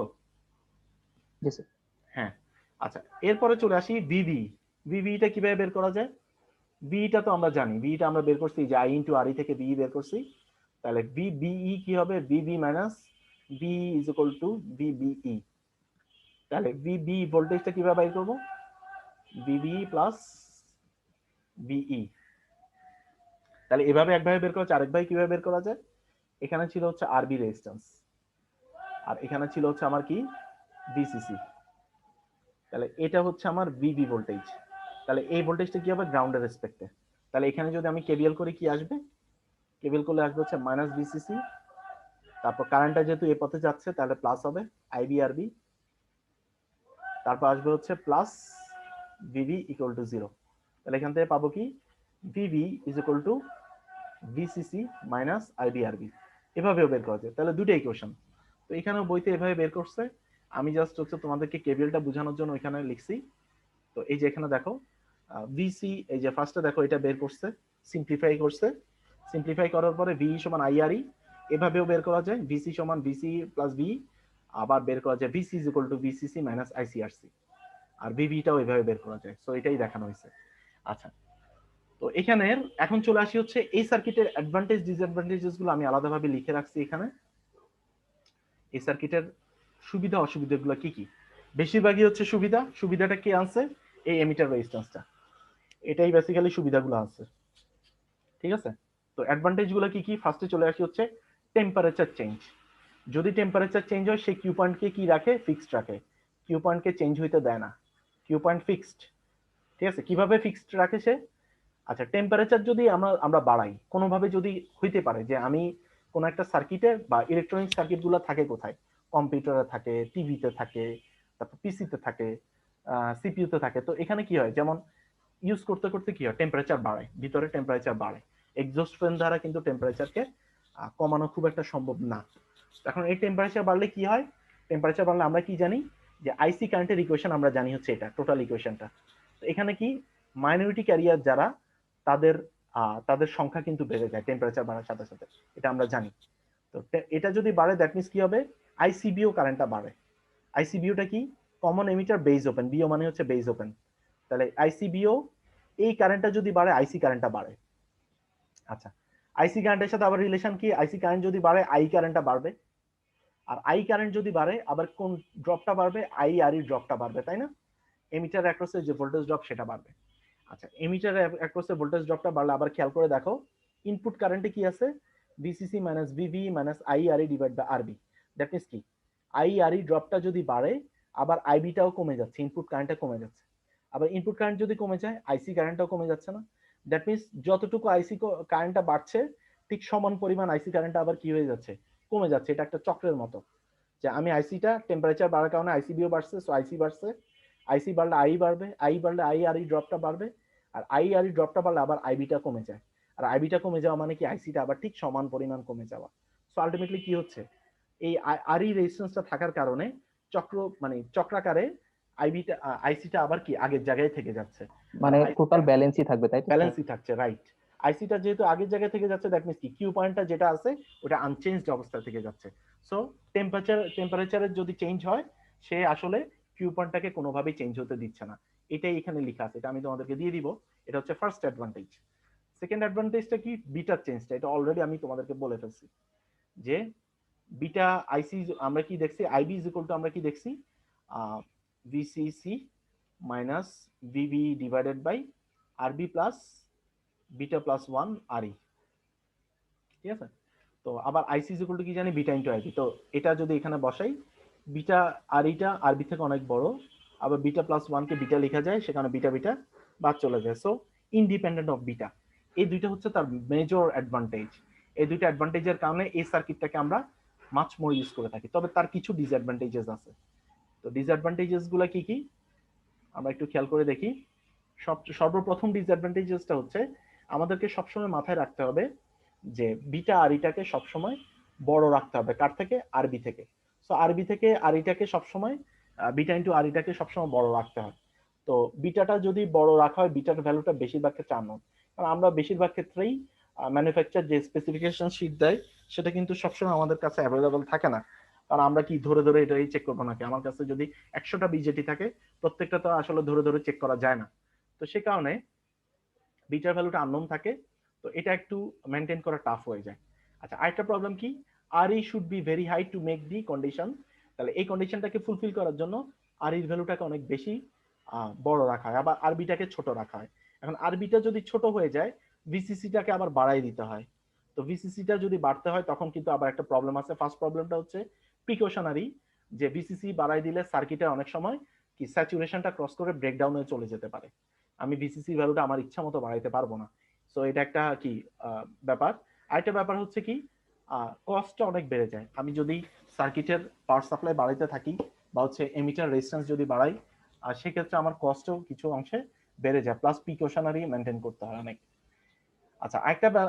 জি স্যার। হ্যাঁ। আচ্ছা, এরপরে চলে আসি ভিভি। ভিভিটা কিভাবে বের করা যায়, ভিটা তো আমরা জানি, ভিটা আমরা বের করছি যে আই ইন্টু আর ই থেকে ভিই বের করছি, তাহলে ভিবিই কি হবে, VB minus V is equal two VBE, তাহলে ভিবি ভোল্টেজটা কিভাবে বের করবো, ভিবি প্লাস ভিই। তাহলে এভাবে একভাবে বের করা যায়, আরেকভাবে কিভাবে বের করা যায়, এখানে ছিল হচ্ছে আরবি রেজিস্ট্যান্স, আর এখানে ছিল হচ্ছে আমার কি ভিসিসি, তাহলে এটা হচ্ছে আমার ভিবি ভোল্টেজ, তাহলে এই ভোল্টেজটা কি হবে গ্রাউন্ডের রেসপেক্টে, তাহলে এখানে যদি আমি কেভিএল করি কি আসবে, কেভিএল করলে আসবে হচ্ছে মাইনাস ভিসিসি, তারপর কারেন্টটা যেহেতু এই পথে যাচ্ছে তাহলে প্লাস হবে আইবি আরবি, তারপর আসবে হচ্ছে plus VV equal to zero, তাহলে এখান থেকে পাবো কি VV is equal to VCC minus IB RB. এভাবেও বের করা যায়, তাহলে দুটো ইকুয়েশন। তো এখানেও বইতে এভাবে বের করছে, আমি জাস্ট হচ্ছে তোমাদেরকে কেভিএলটা বোঝানোর জন্য ওইখানে লিখছি। তো এই যে এখানে দেখো ভিসি, এই যে ফার্স্টে দেখো এটা বের করছে, সিম্পলিফাই করছে, সিম্পলিফাই করার পরে ভি সমান আইআরই, এভাবেও বের করা যায়, ভিসি সমান ভিসি প্লাস ভি, আবার বের করা যায় VC is equal to VCC minus ICRC, আর ভিভিটাও এভাবে বের করা যায়। সো এটাই দেখানো হয়েছে। আচ্ছা, তো এখানে এখন চলে আসি হচ্ছে এই সার্কিটের অ্যাডভান্টেজ ডিসঅ্যাডভান্টেজেস গুলো আমি আলাদাভাবে লিখে রাখছি এখানে। এই সার্কিটের সুবিধা অসুবিধাগুলো কি কি, বেশিরভাগই হচ্ছে সুবিধা, সুবিধাটা কি আনছে, এই এমিটার রেজিস্ট্যান্সটা, এটাই বেসিক্যালি সুবিধাগুলো আছে, ঠিক আছে। তো অ্যাডভান্টেজ গুলো কি কি, ফার্স্টে চলে আসি হচ্ছে টেম্পারেচার চেঞ্জ। যদি টেম্পারেচার চেঞ্জ হয় সেই কিউ পয়েন্টকে কি রাখে, ফিক্সড রাখে, কিউ পয়েন্টকে চেঞ্জ হইতে দেয় না, কিউ পয়েন্ট ফিক্সড, ঠিক আছে। কিভাবে ফিক্সড রাখে সে, আচ্ছা টেম্পারেচার যদি আমরা আমরা বাড়াই কোনোভাবে, যদি হইতে পারে যে আমি কোনো একটা সার্কিটে বা ইলেকট্রনিক সার্কিট গুলো থাকে কোথায়, কম্পিউটারে থাকে, টিভিতে থাকে, তারপর পিসিতে থাকে, সিপিইউতে থাকে, তো এখানে কি হয়, যেমন ইউজ করতে করতে কি হয়, টেম্পারেচার বাড়ে, ভিতরে টেম্পারেচার বাড়ে, এক্সজস্ট ফ্যান দ্বারা কিন্তু টেম্পারেচারকে কমানো খুব একটা সম্ভব না। এখন এই টেম্পারেচার বাড়লে কি হয়, টেম্পারেচার বাড়লে আমরা কি জানি, যে আইসি কারেন্টের ইকুয়েশন আমরা জানি হচ্ছে এটা টোটাল ইকুয়েশনটা। তো এখানে কি মাইনরিটি ক্যারিয়ার যারা, তাদের তাদের সংখ্যা কিন্তু বেড়ে যায় টেম্পারেচার বাড়ার সাথে সাথে, এটা আমরা জানি। তো এটা যদি বাড়ে দ্যাট মিনস কি হবে, আইসিবিও কারেন্টটা বাড়ে। আইসিবিওটা কি, common emitter base open, BO মানে হচ্ছে বেজ ওপেন, তাহলে আইসিবিও এই কারেন্টটা যদি বাড়ে আইসি কারেন্টটা বাড়ে। আচ্ছা, আইসি কারেন্টের সাথে আবার রিলেশন কি, আইসি কারেন্ট যদি বাড়ে আই কারেন্টটা বাড়বে, আর আই কারেন্ট যদি বাড়ে আবার কোন ড্রপটা বাড়বে, আই আর ই ড্রপটা বাড়বে, তাই না, এমিটার অ্যাক্রসে যে ভোল্টেজ ড্রপ সেটা বাড়বে। আচ্ছা, এমিটার অ্যাক্রসে ভোল্টেজ ড্রপটা বাড়লে আবার খেয়াল করে দেখো ইনপুট কারেন্টে কি আছে, VCC minus VV minus I R E divide by RB, that means কি আই আর ই ড্রপটা যদি বাড়ে আবার আইবিটাও কমে যাচ্ছে, ইনপুট কারেন্টটা কমে যাচ্ছে, আবার ইনপুট কারেন্ট যদি কমে যায় আইসি কারেন্টটাও কমে যাচ্ছে না, দ্যাট মিনস যতটুকু আইসি কারেন্টটা বাড়ছে ঠিক সমান পরিমাণ আইসি কারেন্টটা আবার কি হয়ে যাচ্ছে, কমে যাচ্ছে। এটা একটা চক্রের মতো, যে আমি আইসিটা টেম্পারেচার বাড়ার কারণে আইসিবিও বাড়ছে, সো আইসি বাড়ছে, আইসি বাড়লে আই বাড়বে, আই বাড়লে আই আর ই ড্রপটা বাড়বে, আর আই আর ই ড্রপটা বাড়লে আবার আইবিটা কমে যায়, আর আইবিটা কমে যাওয়া মানে কি আইসিটা আবার ঠিক সমান পরিমাণ কমে যাওয়া। সো আলটিমেটলি কি হচ্ছে, এই আরই রেজিস্ট্যান্সটা থাকার কারণে মানে চক্রাকারে আইবিটা আইসিটা আবার কি আগের জায়গায় থেকে যাচ্ছে, মানে টোটাল ব্যালেন্সই থাকবে তাই তো স্যার? ব্যালেন্সই থাকছে, রাইট। আইসিটা যেহেতু আগের জায়গা থেকে যাচ্ছে, দ্যাট মিন্স কি কিউ পয়েন্টটা যেটা আছে ওটা আনচেঞ্জড অবস্থা থেকে যাচ্ছে। সো টেম্পারেচারের যদি চেঞ্জ হয়, সে আসলে কিউ পয়েন্টটাকে কোনোভাবেই চেঞ্জ হতে দিচ্ছে না। এটাই এখানে লেখা আছে, এটা আমি তোমাদেরকে দিয়ে দিব। এটা হচ্ছে ফার্স্ট অ্যাডভান্টেজ। সেকেন্ড অ্যাডভান্টেজটা কি, বিটার চেঞ্জটা, এটা অলরেডি আমি তোমাদেরকে বলে ফেলছি যে বিটা আইসি আমরা কি দেখছি, আইবি ইজ ইকুয়াল টু আমরা কি দেখছি, VCC minus VB divided by RB plus beta plus 1 RE, ঠিক আছে। তো আবার আইসি ইজ ইকুয়াল টু কি জানি, বিটা ইনটু আইবি। তো এটা যদি এখানে বসাই, বিটা আরইটা আরবি থেকে অনেক বড়, আবার বিটা প্লাস 1 কে বিটা লেখা যায়, সেখানে বিটা বিটা বাদ চলে যায়। সো ইন্ডিপেন্ডেন্ট অফ বিটা, এই দুইটা হচ্ছে তার মেজর অ্যাডভান্টেজ। এই দুইটা অ্যাডভান্টেজের কারণে এই সার্কিটটাকে আমরা মাচ মোর ইউজ করে থাকি। তবে তার কিছু ডিসঅ্যাডভান্টেজেস আছে। তো ডিসঅ্যাডভান্টেজেস গুলো কি কি আমরা একটু খেয়াল করে দেখি। সর্বপ্রথম ডিসঅ্যাডভান্টেজেসটা হচ্ছে আমাদেরকে সবসময় মাথায় রাখতে হবে যে বিটা আরইটাকে সবসময় বড় রাখতে হবে, কার থেকে, আরবি থেকে। সো আরবি থেকে আরইটাকে সবসময় বিটা ইন্টু আরইটাকে সবসময় বড় রাখতে হয়। তো বিটাটা যদি বড় রাখা হয়, বিটার ভ্যালুটা বেশিরভাগ ক্ষেত্রে আননোন, কারণ আমরা বেশিরভাগ ক্ষেত্রেই ম্যানুফ্যাকচার যে স্পেসিফিকেশন শিট দেয় সেটা কিন্তু সবসময় আমাদের কাছে অ্যাভেলেবল থাকে না। কারণ আমরা কি ধরে ধরে এটাই চেক করবো নাকি, আমার কাছে যদি 100টা বিজেটি থাকে, প্রত্যেকটা তো আসলে ধরে ধরে চেক করা যায় না। তো সে কারণে বিটার ভ্যালুটা আননোন থাকে, তো এটা একটু মেনটেন করা টাফ হয়ে যায়। আচ্ছা, আরেকটা প্রবলেম কি, R E should be very high to make the condition. তাহলে এই কন্ডিশনটাকে ফুলফিল করার জন্য আর এর ভ্যালুটাকে অনেক বেশি বড় রাখা হয়, আবার আরবিটাকে ছোট রাখা হয়। এখন আরবিটা যদি ছোট হয়ে যায়, ভিসিসিটাকে আবার বাড়াই দিতে হয়। তো ভিসিসিটা যদি বাড়তে হয়, তখন কিন্তু আবার একটা প্রবলেম আছে। ফার্স্ট প্রবলেমটা হচ্ছে প্রিকশনারি, যে ভিসিসি বাড়াই দিলে সার্কিটের অনেক সময় কি স্যাচুরেশনটা ক্রস করে ব্রেকডাউনে চলে যেতে পারে। আমি ভিসিসি ভ্যালুটা আমার ইচ্ছা মতো বাড়াইতে পারবো না। সো এটা একটা কি ব্যাপার। আরেকটা ব্যাপার হচ্ছে কি, কস্টটা অনেক বেড়ে যায়। আমি যদি সার্কিটের পাওয়ার সাপ্লাই বাড়াইতে থাকি বা হচ্ছে এমিটার রেজিস্ট্যান্স যদি বাড়াই, সেক্ষেত্রে আমার কস্টও কিছু অংশে বেড়ে যায়, প্লাস প্রিকশনারি মেনটেন করতে হয় অনেক। আচ্ছা,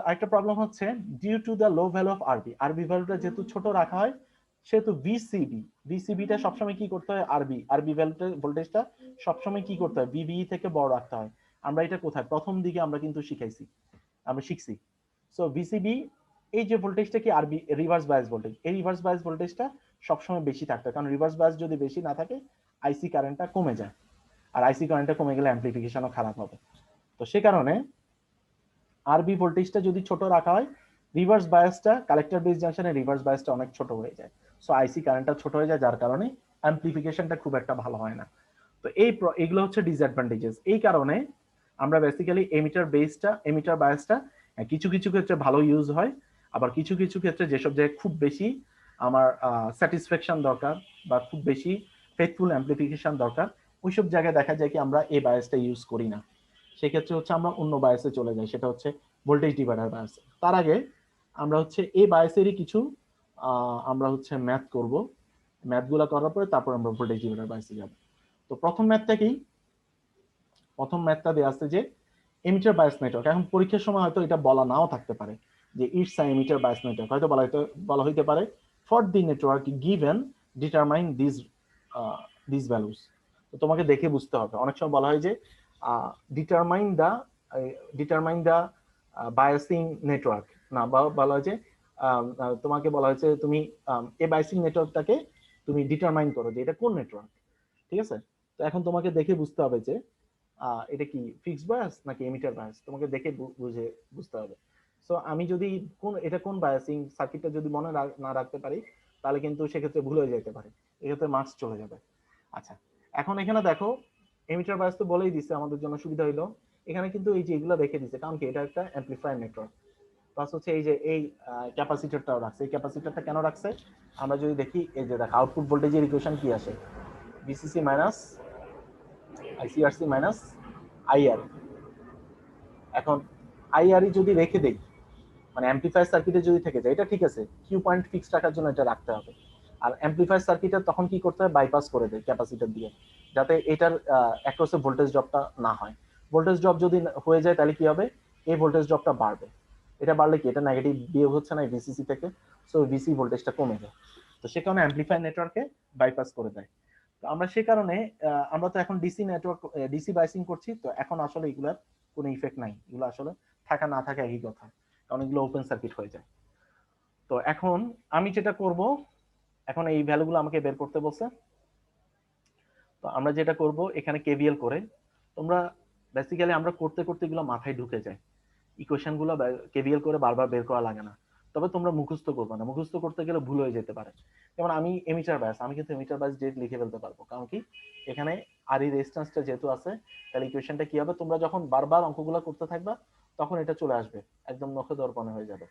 আরেকটা প্রবলেম হচ্ছে due to the low value of RB. RB ভ্যালুটা যেহেতু ছোট রাখা হয়, সেহেতু ভিসিবিটা সবসময় কি করতে হয়, আরবি ভোল্টেজটা সবসময় কি করতে হয়, ভিবিই থেকে বড় রাখতে হয়। আমরা এটা কোথায় প্রথম দিকে আমরা কিন্তু শিখছি। সো ভিসিবি, এই যে ভোল্টেজটা কি আরবি রিভার্স বায়াস ভোল্টেজ, এই রিভার্স বায়াস ভোল্টেজটা সবসময় বেশি থাকতে হয়, কারণ রিভার্স বায়াস যদি বেশি না থাকে, আইসি কারেন্টটা কমে যায়, আর আইসি কারেন্টটা কমে গেলে অ্যাম্প্লিফিকেশনও খারাপ হবে। তো সে কারণে আরবি ভোল্টেজটা যদি ছোট রাখা হয়, রিভার্স বায়াসটা, কালেক্টর বেস জাংশনে রিভার্স বায়াসটা অনেক ছোট হয়ে যায়। সো আইসি কারেন্টটা ছোট হয়ে যায়, যার কারণে অ্যাম্প্লিফিকেশনটা খুব একটা ভালো হয় না। তো এইগুলো হচ্ছে ডিসঅ্যাডভান্টেজেস। এই কারণে আমরা বেসিক্যালি এমিটার বায়াসটা কিছু কিছু ক্ষেত্রে ভালো ইউজ হয়, আবার কিছু কিছু ক্ষেত্রে যেসব জায়গায় খুব বেশি আমার স্যাটিসফ্যাকশন দরকার বা খুব বেশি ফেথফুল অ্যাম্প্লিফিকেশন দরকার, ওইসব জায়গায় দেখা যায় কি আমরা এই বায়াসটা ইউজ করি না। সেক্ষেত্রে হচ্ছে আমরা অন্য বায়াসে চলে যাই, সেটা হচ্ছে ভোল্টেজ ডিভাইডার বায়াস। তার আগে আমরা হচ্ছে এই বায়াসেরই কিছু আমরা হচ্ছে ম্যাথ করব। ম্যাথগুলো করার পরে তারপর আমরা ভোল্টেজ ডিভাইডার বায়াসে যাব। তো প্রথম ম্যাথটা কি, প্রথম ম্যাথটা দেওয়া আছে যে এমিটার বায়াস নেটওয়ার্ক। এখন পরীক্ষার সময় হয়তো এটা বলা নাও থাকতে পারে যে it's a emitter bias network, হয়তো বলা হইতে পারে for the network given determine this values. তো তোমাকে দেখে বুঝতে হবে। অনেক সময় বলা হয় যে ডিটারমাইন দা বায়াসিং নেটওয়ার্ক, না বলা হয় যে তোমাকে বলা হয়েছে তুমি এই বায়াসিং নেটওয়ার্কটাকে তুমি ডিটারমাইন করো যে এটা কোন নেটওয়ার্ক, ঠিক আছে। তো এখন তোমাকে দেখে বুঝতে হবে যে এটা কি ফিক্সড বায়াস নাকি এমিটার বায়াস, তোমাকে দেখে বুঝতে হবে। সো আমি যদি এটা কোন বায়াসিং সার্কিটটা যদি মনে না রাখতে পারি, তাহলে কিন্তু সেক্ষেত্রে ভুল হয়ে যেতে পারে, এক্ষেত্রে মার্কস চলে যাবে। আচ্ছা, এখন এখানে দেখো এমিটার বায়াস তো বলেই দিচ্ছে, আমাদের জন্য সুবিধা হইলো এখানে কিন্তু এই যে এগুলো রেখে দিচ্ছে, কারণ কি এটা একটা অ্যাম্পলিফায়ার নেটওয়ার্ক। প্লাস হচ্ছে এই যে এই ক্যাপাসিটরটাও রাখছে। এই ক্যাপাসিটরটা কেন রাখছে আমরা যদি দেখি, এই যে দেখো আউটপুট ভোল্টেজের ইকুয়েশন কি আসে, VCC minus ICRC minus IR. এখন আইআরই যদি রেখে দেই, মানে অ্যাম্পলিফায়ার সার্কিটে যদি থেকে যায়, এটা ঠিক আছে, কিউ পয়েন্ট ফিক্স রাখার জন্য এটা রাখতে হবে। আর অ্যাম্পলিফায়ার সার্কিটে তখন কি করতে হয়, বাইপাস করে দেয় ক্যাপাসিটর দিয়ে, যাতে এটার অ্যাক্রসে ভোল্টেজ ড্রপটা না হয়। ভোল্টেজ ড্রপ যদি হয়ে যায়, তাহলে কি হবে, এই ভোল্টেজ ড্রপটা বাড়বে। এটা বাড়লে কি এটা নেগেটিভ বিয়োগ হচ্ছে না ভিসিসি থেকে, সো ভিসি ভোল্টেজটা কমে যায়। তো সে কারণে অ্যাম্পলিফায়ার নেটওয়ার্কে বাইপাস করে দেয়। তো আমরা সে কারণে আমরা তো এখন ডিসি নেটওয়ার্ক ডিসি বাইসিং করছি, তো এখন আসলে এগুলার কোনো ইফেক্ট নাই, এগুলো আসলে থাকা না থাকা একই কথা, কারণ এগুলো ওপেন সার্কিট হয়ে যায়। তো এখন আমি যেটা করব, এখন এই ভ্যালুগুলো আমাকে বের করতে বলছে। তো আমরা যেটা করব এখানে কেভিএল করে, তোমরা বেসিক্যালি আমরা করতে করতে এগুলো মাথায় ঢুকে যায়, ইকুয়েশন গুলো কেভিএল করে বারবার বের করা লাগে না। তবে তোমরা মুখস্থ করবে না, মুখস্থ করতে গেলে ভুল হয়ে যেতে পারে। যেমন আমি এমিটার ব্যাস, আমি কিন্তু এমিটার ব্যাস ডেট লিখে ফেলতে পারবো, কারণ কি এখানে আর এই রেজিস্ট্যান্সটা যেহেতু আছে, তাহলে ইকুয়েশনটা কি হবে, তোমরা যখন বারবার অঙ্কগুলো করতে থাকবা তখন এটা চলে আসবে, একদম নখে দর্পণে হয়ে যাবে।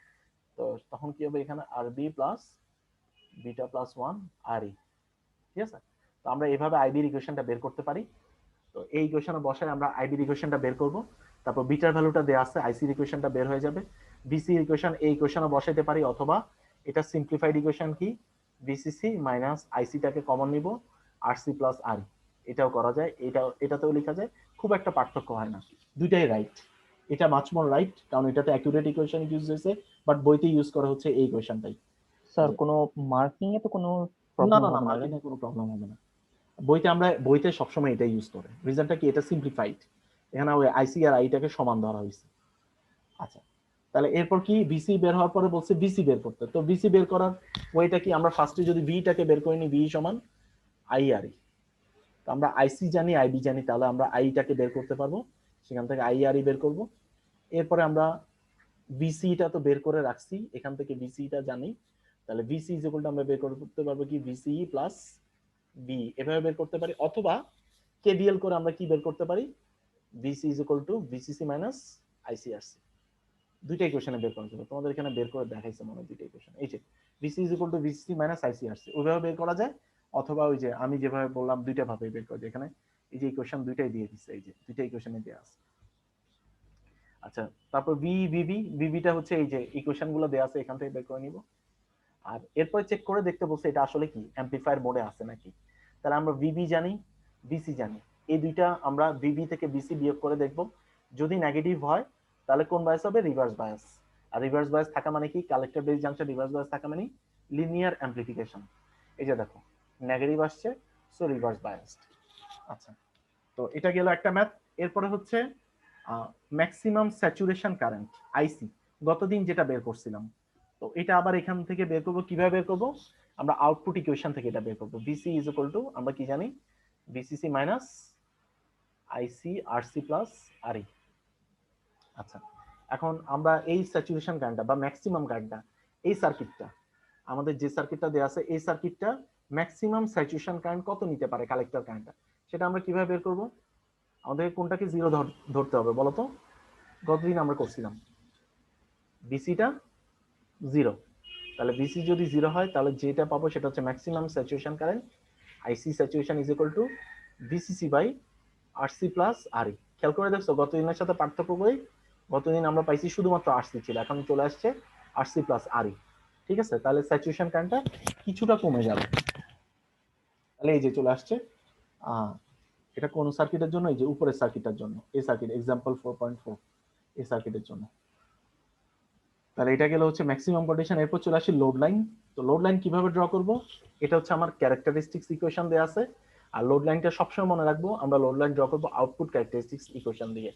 তো তখন কি হবে, এখানে R B plus beta plus one R E, ঠিক আছে। তো আমরা এভাবে আইবির ইকুয়েশনটা বের করতে পারি। তো এই ইকুয়েশনে বসায় আমরা আইবির ইকুয়েশনটা বের করব, তারপর বিটার ভ্যালুটা দেয়া আছে, আইসির ইকুয়েশনটা বের হয়ে যাবে। বিসি ইকুয়েশন এই ইকুয়েশনে বসাইতে পারি, অথবা এটা সিম্পলিফাইড ইকুয়েশন কি, বিসিসি মাইনাস আইসিটাকে কমন নিব, আরসি প্লাস আর, এটাও করা যায়, এটাতেও লেখা যায়, খুব একটা পার্থক্য হয় না, দুইটাই রাইট। এটা মাচ মোর রাইট, কারণ এটাতে অ্যাকুরেট ইকুয়েশন ইউজ হয়েছে, বাট বইতে ইউজ করা হচ্ছে এই ইকুয়েশনটাই। স্যার কোনো মার্কিং এ তো কোনো না প্রবলেম না না, হবে না, মার্কিং এ কোনো প্রবলেম হবে না, বইতে সবসময় এটা ইউজ করে। রিজনটা কি, এটা সিম্পলিফাইড, এখানে ওই আইসি আর আইটাকে সমান ধরা হয়েছে। আচ্ছা, তাহলে এরপর কি, বিসি বের হওয়ার পরে বলছে বিসি বের করতে। তো বিসি বের করার ওইটা কি, আমরা ফার্স্টে যদি বিটাকে বের করে নি, বি সমান আই আর ই। তো আমরা আইসি জানি, আইবি জানি, তাহলে আমরা আইটাকে বের করতে পারবো, সেখান থেকে আই আর ই বের করব। এরপরে আমরা বিসিটা তো বের করে রাখছি, এখান থেকে বিসিটা জানি, তাহলে বিসি ইজ ইকুয়াল টু আমরা বের করতে পারবো কি, বিসি প্লাস বি, এভাবে বের করতে পারি। অথবা কেভিএল করে আমরা কি বের করতে পারি, VC is equal to VCC minus ICRC. দুইটা ইকুয়েশনে বের করা যাবে, তোমাদের এখানে বের করে দেখাইছে মনে হয় দুইটা ইকুয়েশন, এই যে VC is equal to VCC minus ICRC, ওইভাবে বের করা যায়। অথবা ওই যে আমি যেভাবে বললাম দুইটা ভাবে বের করা যায়, এখানে এই যে ইকুয়েশন দুইটাই দিয়ে দিচ্ছে, এই যে দুইটা ইকুয়েশনে দেওয়া আছে। আচ্ছা, তারপর বিবিটা হচ্ছে এই যে ইকুয়েশন গুলো দেওয়া আছে, এখান থেকে বের করে নিব। আর এরপরে চেক করে দেখতে বলছে এটা আসলে কি অ্যাম্পলিফায়ার মোডে আছে নাকি। তাহলে আমরা বিবি জানি, বিসি জানি, এই দুইটা আমরা বিবি থেকে বিসি বিয়োগ করে দেখব। যদি নেগেটিভ হয় তাহলে কোন বায়াস হবে, রিভার্স বায়াস। আর রিভার্স বায়াস থাকা মানে কি, collector base junction reverse bias থাকা মানে লিনিয়ার অ্যাম্পলিফিকেশন। এই যে দেখো নেগেটিভ আসছে, সো রিভার্স বায়াসড। আচ্ছা, তো এটা গেল একটা ম্যাথ। এরপরে হচ্ছে ম্যাক্সিমাম স্যাচুরেশন কারেন্ট, আইসি, গতদিন যেটা বের করছিলাম। তো এটা আবার এখান থেকে বের করব, কিভাবে বের করব, আমরা আউটপুট ইকুয়েশন থেকে এটা বের করব। বিসি ইজ ইকুয়াল টু আমরা কি জানি, BCC minus IC RC plus আরই। আচ্ছা, এখন আমরা এই স্যাচুরেশন কারেন্টটা বা ম্যাক্সিমাম কারেন্টটা, এই সার্কিটটা, আমাদের যে সার্কিটটা দেওয়া আছে, এই সার্কিটটা ম্যাক্সিমাম স্যাচুরেশন কারেন্ট কত নিতে পারে কালেক্টর কারেন্টটা, সেটা আমরা কিভাবে বের করব। আমাদের কোনটাকে জিরো ধরতে হবে বলতো, গতদিন আমরা করছিলাম বিসিটা জিরো, তাহলে বিসি যদি জিরো হয় তাহলে যেটা পাবো সেটা হচ্ছে maximum saturation current, IC saturation is equal to VCC by RC plus RE. খেয়াল করে দেখছো গতদিনের সাথে পার্থক্য করে, গতদিন আমরা পাইছি শুধুমাত্র আরসি ছিল, এখন চলে আসছে আরসি প্লাস আরই, ঠিক আছে। তাহলে স্যাচুরেশন কারেন্টটা কিছুটা কমে যাবে। তাহলে এই যে চলে আসছে, এটা কোন সার্কিটের জন্য, এই যে উপরের সার্কিটের জন্য, এই সার্কিট এক্সাম্পল 4.4 এই সার্কিটের জন্য। তাহলে এটা গেল হচ্ছে ম্যাক্সিমাম কন্ডিশন। এরপর চলে আসি লোড লাইন। তো লোড লাইন কিভাবে ড্র করব, এটা হচ্ছে আমার ক্যারেক্টারিস্টিক্স ইকুয়েশন দেয়া আছে। আর লোড লাইনটা সবসময় মনে রাখবো, আমরা লোড লাইন ড্র করব আউটপুট ক্যারেক্টারিস্টিক্স ইকুয়েশন দিয়ে।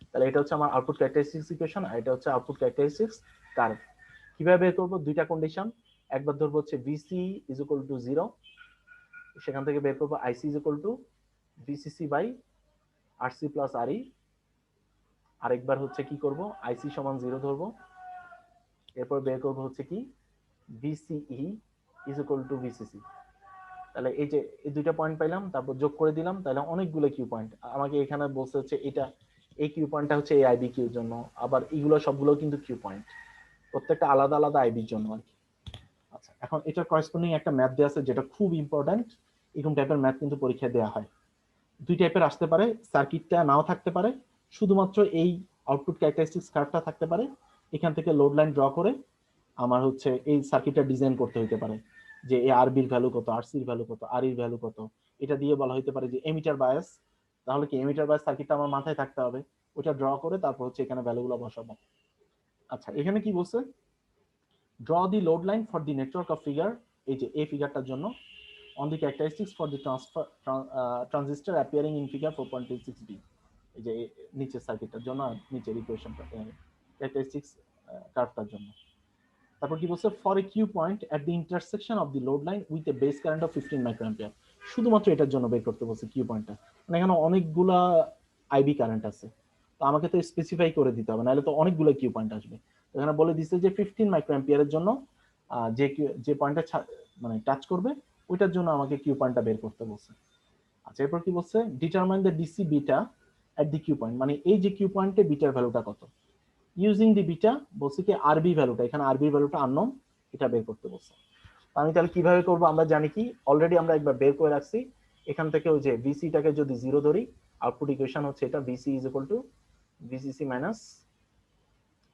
তাহলে এটা হচ্ছে আমার আউটপুট ক্যারেক্টারিস্টিক্স ইকুয়েশন, আর এটা হচ্ছে আউটপুট ক্যারেক্টারিস্টিক্স কার্ভ। কিভাবে বের করব, দুইটা কন্ডিশন, একবার ধরবো হচ্ছে বিসি ইজ ইকুয়াল টু 0, সেখান থেকে বের করব IC is equal to VCC by RC plus RE. আরেকবার হচ্ছে কি করব, আইসি সমান 0 ধরবো, এরপর বের করব হচ্ছে কি BCE is equal to BCC. তাহলে এই যে এই দুইটা পয়েন্ট পাইলাম, তারপর যোগ করে দিলাম, তাহলে অনেকগুলো কিউ পয়েন্ট আমাকে এখানে বলতে হচ্ছে, এটা এই কিউ পয়েন্টটা হচ্ছে এই আইবি কিউর জন্য, আবার এইগুলো সবগুলো কিন্তু কিউ পয়েন্ট, প্রত্যেকটা আলাদা আলাদা আইবির জন্য আর কি। আচ্ছা, এখন এটার করেসপন্ডিং একটা ম্যাথ দেওয়া আছে যেটা খুব ইম্পর্টেন্ট, এরকম টাইপের ম্যাথ কিন্তু পরীক্ষায় দেওয়া হয়। দুই টাইপের আসতে পারে, সার্কিটটা নাও থাকতে পারে, শুধুমাত্র এই আউটপুট ক্যারেক্টারিস্টিক্স কার্ভটা থাকতে পারে। এখান থেকে লোড লাইন ড্র করে আমার হচ্ছে এই সার্কিটটা ডিজাইন করতে হতে পারে, যে এই আরবির ভ্যালু কত, আরসির ভ্যালু কত, আর এর ভ্যালু কত, এটা দিয়ে বলা হতে পারে যে এমিটার বায়াস। তাহলে কি এমিটার বায়াস সার্কিটটা আমার মাথায় থাকতে হবে, ওটা ড্র করে তারপর হচ্ছে এখানে ভ্যালুগুলো বসাবো। আচ্ছা, এখানে কি বলছে, draw the load line for the network of figure এই যে এই ফিগারটার জন্য on the characteristics for the transistor appearing in figure 4.26d এই যে নিচের সার্কিটটার জন্য আর নিচের ইকুয়েশনটা ক্যারেক্টারিস্টিক্স কার্ভটার জন্য। তারপর কি বলছে, for a Q point at the intersection of the load line with a base current of 15 microampere, শুধুমাত্র এটার জন্য বের করতে বলছে কিউ পয়েন্টটা। মানে এখানে অনেকগুলা আইবি কারেন্ট আছে, তো আমাকে তো স্পেসিফাই করে দিতে হবে, নাহলে তো অনেকগুলো কিউ পয়েন্ট আসবে। এখানে বলে দিচ্ছে যে 15 মাইক্রোঅ্যাম্পিয়ারের জন্য যে যে পয়েন্টটা মানে টাচ করবে ওইটার জন্য আমাকে কিউ পয়েন্টটা বের করতে বলছে। আচ্ছা, এরপর কি বলছে, determine the DC beta at the Q point, মানে এই যে কিউ পয়েন্টে বিটার ভ্যালুটা কত, ইউজিং দি বিটা বলছে কি আরবি ভ্যালুটা, এখানে আরবি ভ্যালুটা আননোন, এটা বের করতে বলছে। আমি তাহলে কিভাবে করব, আমরা জানি কি অলরেডি আমরা একবার বের করে রাখছি। এখান থেকে ওই যে ভিসিটাকে যদি 0 ধরি, আউটপুট ইকুয়েশন হচ্ছে এটা VC is equal to VCC minus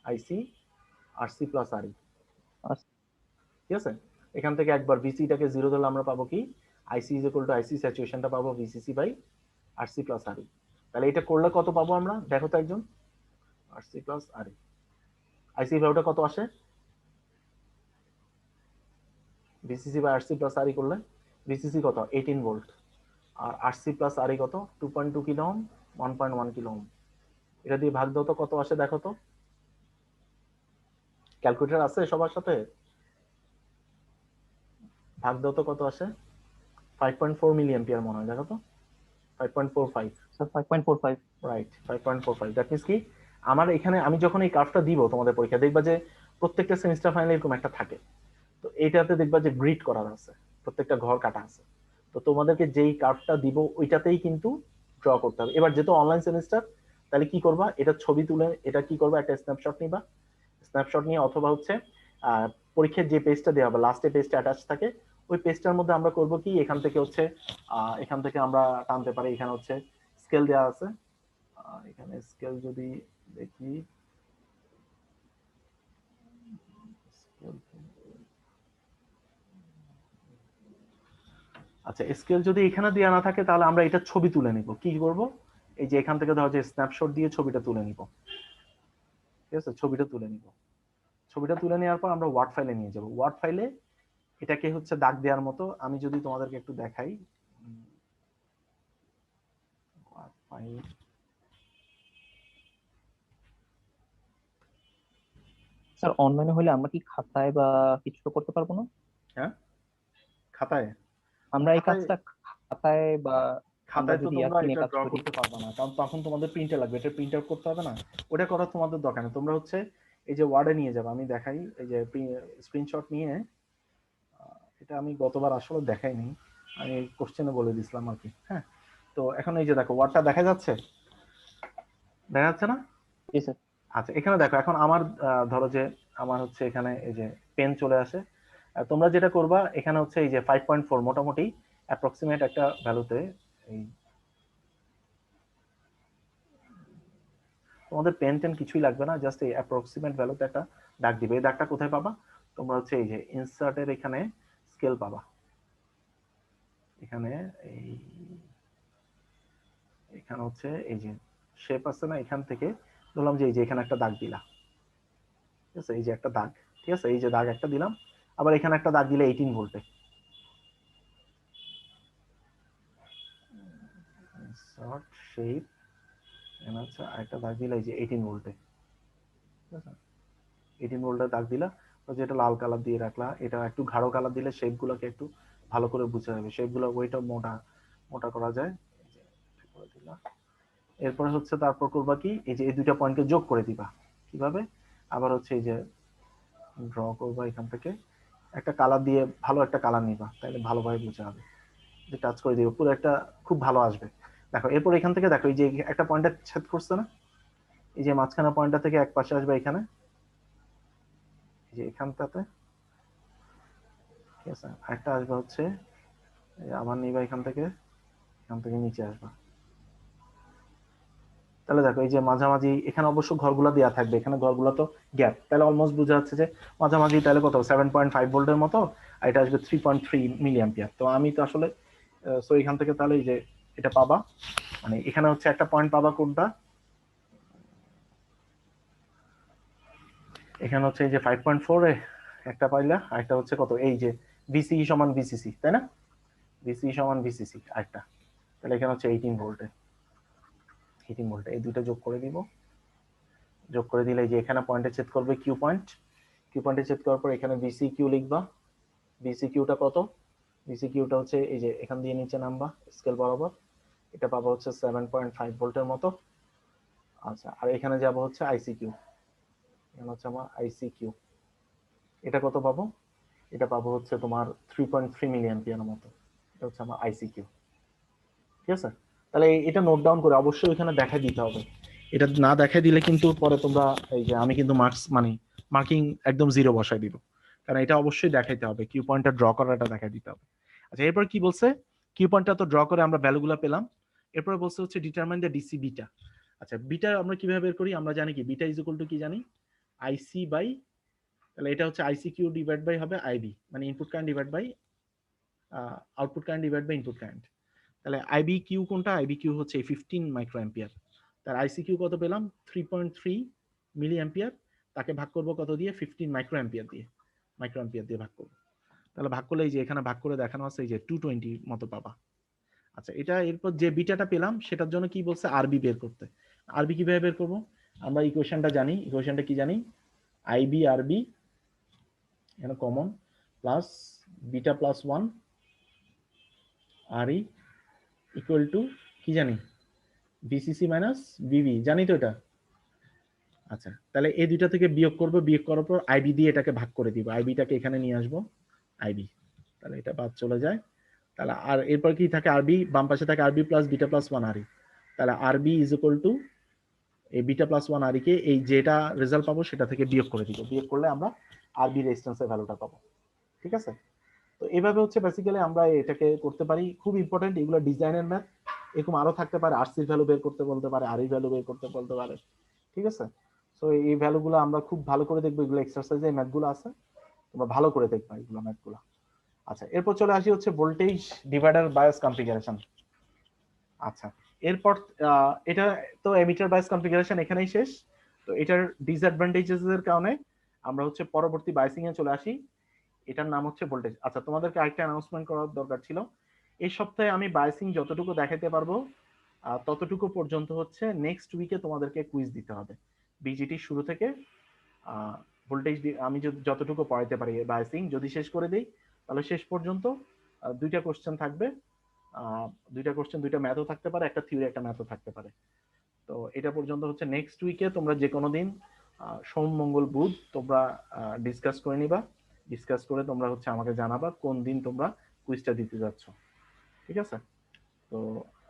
IC RC plus RE. ঠিক আছে, এখান থেকে একবার ভিসিটাকে 0 ধরলে আমরা পাবো কি আইসি ইজ ইকুয়াল টু আইসি স্যাচুরেশনটা পাবো ভিসিসি বাই আরসি প্লাস আরই। তাহলে এটা করলে কত পাবো আমরা, দেখো তো একজন, আরসি প্লাস আরই। আইসি ভ্যালুটা কত আসে, ভিসিসি বাই আরসি প্লাস আরই করলে ভিসিসি কত 18 ভোল্ট, আর আরসি প্লাস আরই কত 2.2 কিলো ওহম 1.1 কিলো ওহম। এটা দিয়ে ভাগ দাও তো কত আসে দেখো তো, ক্যালকুলেটর আছে সবার সাথে, ভাগ দাও তো কত আসে, 5.4 মিলি অ্যাম্পিয়ার মনে হয়, দেখো তো 5.45, স্যার 5.45। রাইট 5.45। দ্যাট মিন্স কি আমার এখানে আমি যখন এই কার্ভটা দিব তোমাদের পরীক্ষা, দেখবা যে প্রত্যেকটা সেমিস্টার ফাইনালে এরকম একটা থাকে, তো এইটাতে দেখবা যে গ্রিড করা আছে, প্রত্যেকটা ঘর কাটা আছে। তো তোমাদেরকে যেই কার্ভটা দিব ওইটাতেই কিন্তু ড্র করতে হবে। এবার যেহেতু অনলাইন সেমিস্টার, তাহলে কি করবা, এটা ছবি তুলে এটা কি করবা, একটা স্ন্যাপশট নিবা, স্ন্যাপশট নিয়ে অথবা হচ্ছে পরীক্ষার যে পেজটা দেওয়া হবে লাস্টে পেজটা অ্যাটাচ থাকে, ওই পেজটার মধ্যে আমরা করব কি, এখান থেকে হচ্ছে এখান থেকে আমরা টানতে পারি, এখানে হচ্ছে স্কেল দেওয়া আছে, এখানে স্কেল যদি দেখি, আচ্ছা স্কেল যদি এখানে দেওয়া না থাকে তাহলে আমরা এটা ছবি তুলে নিব। কি করব, এই যে এখান থেকে ধরো যে স্ন্যাপশট দিয়ে ছবিটা তুলে নিব, ঠিক আছে, ছবিটা তুলে নিব। ছবিটা তুলে নেওয়ার পর আমরা ওয়ার্ড ফাইলে নিয়ে যাব। ওয়ার্ড ফাইলে এটাকে হচ্ছে দাগ দেওয়ার মতো, আমি যদি তোমাদেরকে একটু দেখাই, স্যার অনলাইনে হলে আমরা কি খাতায় বা কিছু করতে পারবো না? হ্যাঁ খাতায়, আমরা এই খাতায় কাজটা খাতায় বা আমরা খাতায় তো যদি তোমরা কিনে এটা কাজ ড্র করি। করতে পারবে না, কারণ তখন তোমাদের প্রিন্টার লাগবে, এটা প্রিন্ট আউট করতে হবে না, ওটা করা তোমাদের দরকার নেই। তোমরা হচ্ছে এই যে ওয়ার্ডে নিয়ে যাবে, আমি দেখাই, এই যে স্ক্রিনশট নিয়ে, এটা আমি গতবার আসলে দেখাইনি, আমি কোশ্চেনে বলে দিছিলাম আর কি। হ্যাঁ, তো এখন এই যে দেখো ওয়ার্ডটা দেখা যাচ্ছে, দেখা যাচ্ছে না? জি স্যার। আচ্ছা এখানে দেখো, এখন আমার ধরো যে আমার হচ্ছে এখানে এই যে পেন চলে আসে, তোমরা যেটা করবা এখানে হচ্ছে এই যে 5.4 মোটামুটি অ্যাপ্রক্সিমেট একটা ভ্যালুতে, এই তোমাদের পেন টেন কিছুই লাগবে না, জাস্ট এই অ্যাপ্রক্সিমেট ভ্যালুতে একটা দাগ দিবে। এই দাগটা কোথায় পাবা, তোমরা হচ্ছে এই যে ইনসার্টের এখানে স্কেল পাবা, এখানে এই এখানে হচ্ছে এই যে শেপ আছে না, এখান থেকে ধরলাম যে এই যে এখানে একটা দাগ দিলা, ঠিক আছে, এই যে একটা দাগ, ঠিক আছে, এই যে দাগ একটা দিলাম, আবার এখানে একটা দাগ দিলে 18 ভোল্টে, শর্ট শেপ, এখানে হচ্ছে আরেকটা দাগ দিলে এই যে 18 ভোল্টে, ঠিক আছে, 18 ভোল্টের দাগ দিলা, যেটা লাল কালার দিয়ে রাখলা, এটা একটু গাঢ় কালার দিলে শেপ গুলোকে একটু ভালো করে বোঝা যাবে, শেপ গুলো ওইটা মোটা মোটা করা যায়। এরপরে হচ্ছে তারপর করবা কি, এই যে এই দুইটা পয়েন্টকে যোগ করে দিবা, কিভাবে, আবার হচ্ছে এই যে ড্র করবা, এখান থেকে একটা কালার দিয়ে ভালো একটা কালার নিবা, তাহলে ভালোভাবে বোঝা যাবে, যে টাচ করে দিবে পুরো একটা খুব ভালো আসবে। দেখো এরপর এখান থেকে দেখো এই যে একটা পয়েন্টে ছেদ করছে না, এই যে মাঝখানে পয়েন্টটা থেকে এক পাশে আসবে এখানে, এই যে এখানটাতে, ঠিক আছে, একটা আসবে হচ্ছে আবার নিবা এখান থেকে নিচে আসবা। তাহলে দেখো এই যে মাঝামাঝি এখানে অবশ্য ঘরগুলা দেওয়া থাকবে, এখানে ঘরগুলো তো গ্যাপ, তাহলে অলমোস্ট বোঝা যাচ্ছে যে মাঝামাঝি তাহলে কত 7.5 ভোল্টের মতো, আর এটা আসবে 3.3 মিলি অ্যাম্পিয়ার। তো আমি তো আসলে সো এখান থেকে তাহলে এই যে এটা পাবা, মানে এখানে হচ্ছে একটা পয়েন্ট পাবা কোনটা, এখানে হচ্ছে এই যে 5.4 এ একটা পাইলা, আর একটা হচ্ছে কত এই যে ভিসিই সমান ভিসিসি, তাই না? ভিসিই সমান ভিসিসি আরেকটা, তাহলে এখানে হচ্ছে 18 ভোল্টে, 18 ভোল্টে এই দুটো যোগ করে দিব। যোগ করে দিলে যে এখানে পয়েন্টে ছেদ করবে কিউ পয়েন্ট, কিউ পয়েন্টে ছেদ করার পর এখানে ভিসি কিউ লিখবা। ভিসি কিউটা কত? ভিসি কিউটা হচ্ছে এই যে এখান দিয়ে নিচে নামবা স্কেল বরাবর, এটা পাবো হচ্ছে 7.5 ভোল্টের মতো। আচ্ছা, আর এখানে যাব হচ্ছে আইসি কিউ, এখানে হচ্ছে আমার আইসি কিউ, এটা কত পাবো? এটা পাবো হচ্ছে তোমার 3.3 মিলি অ্যাম্পিয়ার মতো, এটা হচ্ছে আমার আইসি কিউ। ঠিক আছে, তাহলে এটা নোট ডাউন করে অবশ্যই এখানে দেখা দিতে হবে। এটা না দেখা দিলে কিন্তু পরে তোমরা এই যে আমি কিন্তু মার্কস মানে মার্কিং একদম জিরো বসাই দিব, কারণ এটা অবশ্যই দেখাইতে হবে, কিউ পয়েন্টটা ড্র করাটা দেখাই দিতে হবে। আচ্ছা, এরপর কি বলছে? কিউ পয়েন্টটা তো ড্র করে আমরা ভ্যালুগুলো পেলাম, এরপর বলছে হচ্ছে ডিটারমাইন দ্য ডিসি বিটা। আচ্ছা, বিটা আমরা কিভাবে বের করি? আমরা জানি কি বিটা ইজ ইকুয়াল টু কি জানি? আইসি বাই, তাহলে এটা হচ্ছে আইসি কিউ ডিভাইড বাই হবে আইবি, মানে input current divide by output current divide by input current. তাহলে আইবি কিউ কোনটা? আইবি কিউ হচ্ছে 15 মাইক্রো অ্যাম্পিয়ার। তার আইসি কিউ কত পেলাম? 3.3 মিলি অ্যাম্পিয়ার। তাকে ভাগ করব কত দিয়ে? 15 মাইক্রো অ্যাম্পিয়ার দিয়ে, মাইক্রো অ্যাম্পিয়ার দিয়ে ভাগ করব। তাহলে ভাগ করলে এই যে এখানে ভাগ করে দেখানো আছে এই যে 220 মতো পাবা। আচ্ছা, এটা এরপর যে বিটাটা পেলাম সেটার জন্য কি বলছে? আরবি বের করতে। আরবি কিভাবে বের করব? আমরা ইকুয়েশনটা জানি। ইকুয়েশনটা কি জানি? আইবি আরবি এখানে common plus beta plus 1 R E equal to কি জানি? বিসিসি মাইনাস বিবি, জানি তো এটা। আচ্ছা, তাহলে এই দুইটা থেকে বিয়োগ করব, বিয়োগ করার পর আইবি দিয়ে এটাকে ভাগ করে দিব, আইবিটাকে এখানে নিয়ে আসবো আইবি, তাহলে এটা বাদ চলে যায়। তাহলে আর এরপর কি থাকে? আরবি বাম পাশে থাকে আরবি প্লাস বিটা প্লাস 1 আরই, তাহলে আরবি ইজ ইকুয়াল টু এই বিটা প্লাস 1 আরই কে এই যেটা রেজাল্ট পাবো সেটা থেকে বিয়োগ করে দিব, বিয়োগ করলে আমরা আরবি রেজিস্ট্যান্সের ভ্যালুটা পাবো। ঠিক আছে, তো এইভাবে হচ্ছে বেসিক্যালি আমরা এটাকে করতে পারি। খুব ইম্পর্টেন্ট এগুলো ডিজাইনের ম্যাথ, এরকম আরো থাকতে পারে, আরসি ভ্যালু বের করতে বলতে পারে, আরই ভ্যালু বের করতে বলতে পারে। ঠিক আছে, সো এই ভ্যালুগুলো আমরা খুব ভালো করে দেখবো, এগুলো এক্সারসাইজে এই ম্যাথগুলো আছে, তোমরা ভালো করে দেখবা এগুলো ম্যাথগুলো। আচ্ছা, এরপর চলে আসি হচ্ছে ভোল্টেজ ডিভাইডার বায়াস কনফিগারেশন। আচ্ছা, এরপর এটা তো এমিটার বায়াস কনফিগারেশন এখানেই শেষ। তো এটার ডিসঅ্যাডভান্টেজেস এর কারণে আমরা হচ্ছে পরবর্তী বায়াসিং এ চলে আসি, এটার নাম হচ্ছে ভোল্টেজ। আচ্ছা, তোমাদেরকে আরেকটা অ্যানাউন্সমেন্ট করার দরকার ছিল। এই সপ্তাহে আমি বায়াসিং যতটুকু দেখাতে পারবো ততটুকু পর্যন্ত হচ্ছে নেক্সট উইকে তোমাদেরকে কুইজ দিতে হবে। বিজিটি শুরু থেকে ভোল্টেজ আমি যতটুকু পড়াইতে পারি বায়াসিং যদি শেষ করে দিই, তাহলে শেষ পর্যন্ত দুইটা কোশ্চেন থাকবে, দুইটা কোশ্চেন, দুইটা ম্যাথও থাকতে পারে, একটা থিওরি একটা ম্যাথও থাকতে পারে। তো এটা পর্যন্ত হচ্ছে নেক্সট উইকে তোমরা যে কোনো দিন সোম মঙ্গল বুধ তোমরা ডিসকাস করে নিবা, ডিসকাস করে তোমরা হচ্ছে আমাকে জানাবা কোন দিন তোমরা কুইজটা দিতে যাচ্ছ। ঠিক আছে, তো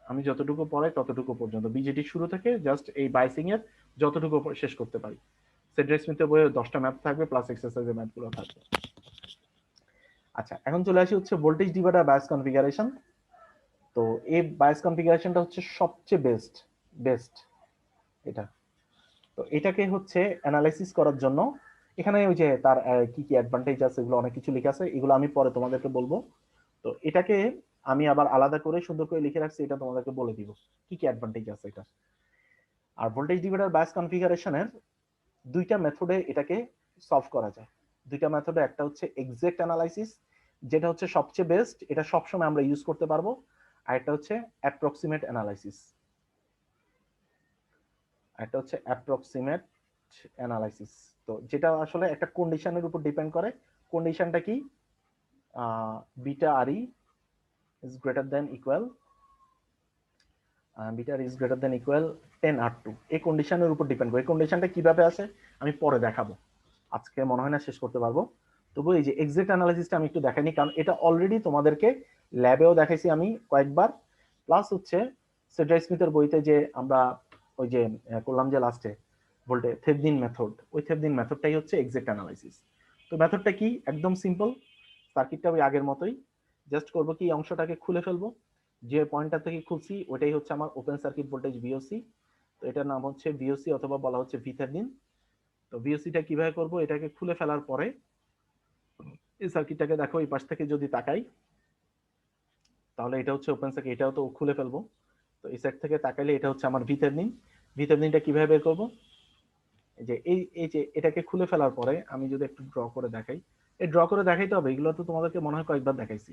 আমি যতটুকু পড়াই ততটুকু পর্যন্ত বিজেটি শুরু থেকে জাস্ট এই বাইসিং এর যতটুকু শেষ করতে পারি। সেড্রেক স্মিথের বইয়ে 10টা ম্যাথ থাকবে প্লাস এক্সারসাইজের ম্যাথগুলো থাকবে। আচ্ছা, এখন চলে আসি হচ্ছে ভোল্টেজ ডিভাইডার বায়াস কনফিগারেশন। তো এই বায়াস কনফিগারেশনটা হচ্ছে সবচেয়ে বেস্ট এটা। তো এটাকে হচ্ছে অ্যানালাইসিস করার জন্য এখানে ওই যে তার কি কি অ্যাডভান্টেজ আছে এগুলো অনেক কিছু লেখা আছে, এগুলো আমি পরে তোমাদেরকে বলবো। তো এটাকে আমি আবার আলাদা করে সুন্দর করে লিখে রাখছি, এটা তোমাদেরকে বলে দিব কি কি অ্যাডভান্টেজ আছে এটা। আর ভোল্টেজ ডিভাইডার বায়াস কনফিগারেশনের দুইটা মেথডে এটাকে সলভ করা যায়। দুইটা মেথডে, একটা হচ্ছে এক্সাক্ট অ্যানালাইসিস যেটা হচ্ছে সবচেয়ে বেস্ট, এটা সবসময় আমরা ইউজ করতে পারবো, আর একটা হচ্ছে অ্যাপ্রক্সিমেট অ্যানালাইসিস, একটা হচ্ছে অ্যাপ্রক্সিমেট অ্যানালাইসিস। তো যেটা আসলে একটা কন্ডিশনের উপর ডিপেন্ড করে। কন্ডিশনটা কি? Beta R is greater than equal, beta R is greater than equal 10R2, এই কন্ডিশনের উপর ডিপেন্ড করে। এই কন্ডিশনটা কিভাবে আসে আমি পরে দেখাবো, আজকে মনে হয় না শেষ করতে পারবো। তবু এই যে এক্সাক্ট অ্যানালাইসিসটা আমি একটু দেখাইনি, কারণ এটা অলরেডি তোমাদেরকে ল্যাবেও দেখাইছি আমি কয়েকবার, প্লাস হচ্ছে সেড্রাক স্মিথের বইতে যে আমরা ওই যে করলাম যে লাস্টে ভোল্টে থেভদিন মেথড, ওই থেভদিন মেথডটাই হচ্ছে এক্সাক্ট অ্যানালাইসিস। তো মেথডটা কি? একদম সিম্পল, সার্কিটটা ওই আগের মতোই, জাস্ট করবো কি অংশটাকে খুলে ফেলবো, যে পয়েন্টটা থেকে খুলছি ওইটাই হচ্ছে আমার ওপেন সার্কিট ভোল্টেজ ভিওসি। তো এটার নাম হচ্ছে ভিওসি অথবা বলা হচ্ছে ভিথেভদিন। তো ভিওসিটা কিভাবে করব? এটাকে খুলে ফেলার পরে এই সার্কিটটাকে দেখো, এই পাশ থেকে যদি তাকাই তাহলে এটা হচ্ছে ওপেন সার্কিট, এটাও তো খুলে ফেলবো। তো এই সাইড থেকে তাকাইলে এটা হচ্ছে আমার ভিথেভদিন। ভিথেভদিনটা কিভাবে বের করব? এই যে এই যে এটাকে খুলে ফেলার পরে আমি যদি একটু ড্র করে দেখাই, এই ড্র করে দেখাইতে হবে, এগুলো তো তোমাদেরকে মনে হয় কয়েকবার দেখাইছি,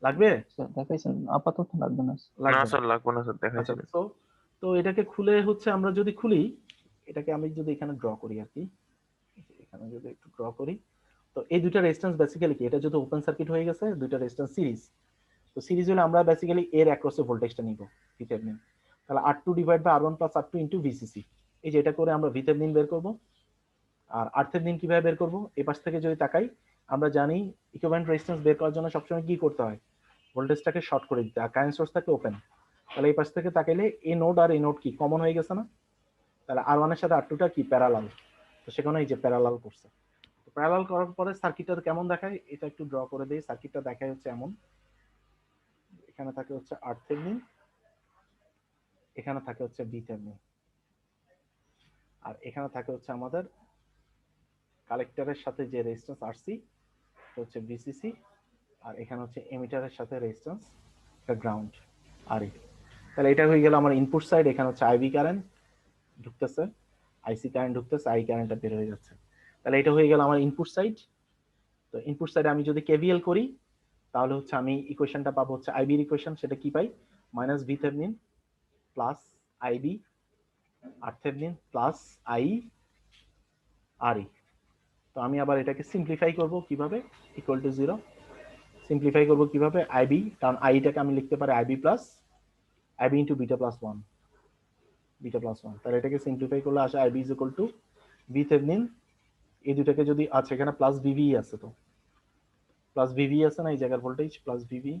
লাগবে? স্যার দেখাইছেন, আপাতত লাগবে না। না লাগবে না। স্যার, লাগবে না স্যার, আচ্ছা, দেখাইছিলেন। তো তো এটাকে খুলে হচ্ছে আমরা যদি খুলি, এটাকে আমি যদি এখানে ড্র করি আর কি, এখানে যদি একটু ড্র করি, তো এই দুইটা রেজিস্ট্যান্স বেসিক্যালি কি, এটা যদি ওপেন সার্কিট হয়ে গেছে, দুইটা রেজিস্ট্যান্স সিরিজ, তো সিরিজ হলে আমরা বেসিক্যালি এর অ্যাক্রসে ভোল্টেজটা নিব ভিথেভনিন, তাহলে R2 divide by R1 plus R2 into VCC, এই যে এটা করে আমরা ভিথেভনিন বের করব। আর আরথেভনিন কিভাবে বের করব, এই পাশ থেকে যদি তাকাই, আমরা জানি ইকুইভ্যালেন্ট রেজিস্ট্যান্স বের করার জন্য সবসময় কি করতে হয়, ভোল্টেজটাকে শর্ট করে দিতে হয়, কারেন্ট সোর্সটাকে ওপেন। তাহলে এই পাশ থেকে তাকাইলে এই নোড আর এই নোড কি কমন হয়ে গেছে না, তাহলে R1 এর সাথে R2 টা কি প্যারালাল, তো সেখানে এই যে প্যারালাল করছে। তো প্যারালাল করার পরে সার্কিটটা কেমন দেখায়, এটা একটু ড্র করে দেই। সার্কিটটা দেখায় হচ্ছে এমন, এখানে থাকে হচ্ছে আরথেভনিন, এখানে থাকে হচ্ছে ভিথেভনিন, আর এখানে থাকে হচ্ছে আমাদের কালেক্টরের সাথে যে রেজিস্ট্যান্স আরসি হচ্ছে ভিসিসি, আর এখানে হচ্ছে এমিটারের সাথে রেজিস্ট্যান্স এটা গ্রাউন্ড আর তাহলে এটা হয়ে গেল আমার ইনপুট সাইড, এখানে হচ্ছে আইবি কারেন্ট ঢুকতেছে, আইসি কারেন্ট ঢুকতেছে, আই কারেন্টটা বের হয়ে যাচ্ছে, তাহলে এটা হয়ে গেল আমার ইনপুট সাইড। তো ইনপুট সাইডে আমি যদি কেভিএল করি, তাহলে হচ্ছে আমি ইকুয়েশনটা পাবো হচ্ছে আইবির ইকুয়েশন, সেটা কি পাই, minus V Thevenin plus IB R Thevenin plus I R E. তো আমি আবার এটাকে সিম্পলিফাই করব কিভাবে, ইকুয়াল টু 0 সিম্পলিফাই করব কিভাবে, আইবি, কারণ আইটাকে আমি লিখতে পারি IB plus IB into beta plus 1, beta plus 1, তাহলে এটাকে সিম্পলিফাই করলে আসে IB is equal to V Thevenin, এই দুটাকে যদি, আচ্ছা এখানে প্লাস ভিভি আছে, তো প্লাস ভিভি আছে না এই জায়গার ভোল্টেজ প্লাস ভিভি,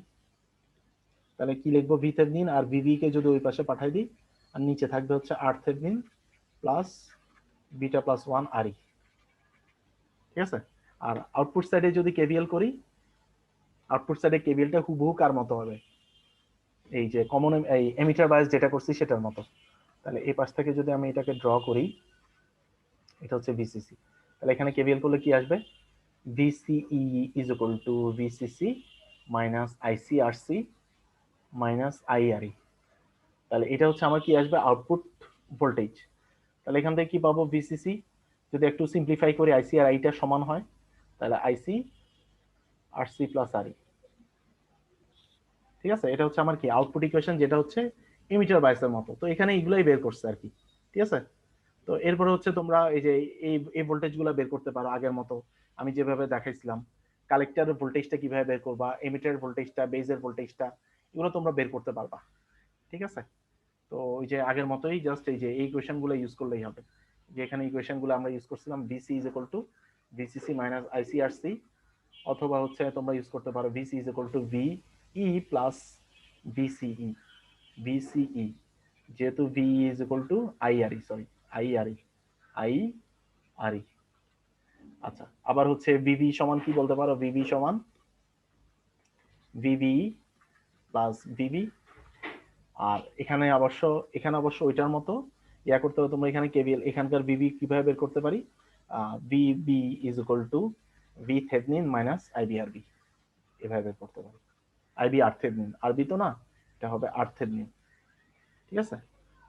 তাহলে কি লিখবো, ভিথেভনিন আর ভিভি কে যদি ওই পাশে পাঠাই দিই, আর নিচে থাকবে হচ্ছে আরথেভনিন প্লাস বিটা প্লাস 1 আরই, ঠিক আছে। আর আউটপুট সাইডে যদি কেভিএল করি, আউটপুট সাইডে কেভিএলটা হুবহু কার মতো হবে, এই যে কমন এই এমিটার বায়াস যেটা করছি সেটার মতো। তাহলে এই পাশ থেকে যদি আমি এটাকে ড্র করি, এটা হচ্ছে ভিসিসি, তাহলে এখানে কেভিএল করলে কি আসবে, VCE is equal to VCC minus ICRC minus IRE, তাহলে এটা হচ্ছে আমার কি আসবে, আউটপুট ভোল্টেজ। তাহলে এখান থেকে কি পাবো, ভিসিসি যদি একটু সিম্পলিফাই করি, আইসি আর আইটা সমান হয়, তাহলে আইসি আর সি প্লাস আর, ঠিক আছে। এটা হচ্ছে আমার কি আউটপুট ইকুয়েশন, যেটা হচ্ছে এমিটার বায়াসের মতো। তো এখানে এগুলাই বের করছে আর কি, ঠিক আছে। তো এরপরে হচ্ছে তোমরা এই যে এই ভোল্টেজগুলো বের করতে পারো আগের মতো, আমি যেভাবে দেখাইছিলাম, কালেক্টরের ভোল্টেজটা কিভাবে বের করবা, এমিটারের ভোল্টেজটা, বেজের ভোল্টেজটা, এগুলো তোমরা বের করতে পারবা, ঠিক আছে। তো ওই যে আগের মতোই জাস্ট এই যে এই ইকুয়েশনগুলো ইউজ করলেই হবে, যে এখানে ইকুয়েশনগুলো আমরা ইউজ করছিলাম, VC is equal to VCC minus ICRC, অথবা হচ্ছে তোমরা ইউজ করতে পারো VC is equal to VE plus VCE, VCE, যেহেতু V is equal to IRE, sorry IRE, IRE. আচ্ছা, আবার হচ্ছে ভিভি সমান কি বলতে পারো, ভিভি সমান ভিভি প্লাস ভিভি, আর এখানে অবশ্য ওইটার মতো ইয়া করতে হবে তোমরা, এখানে কেভিএল, এখানকার ভিভি কিভাবে বের করতে পারি, VB is equal to V Thevenin minus IBRB, এভাবে বের করতে পারি, আইবি আর থেভনিন, আরবি তো না, এটা হবে আর থেভনিন, ঠিক আছে।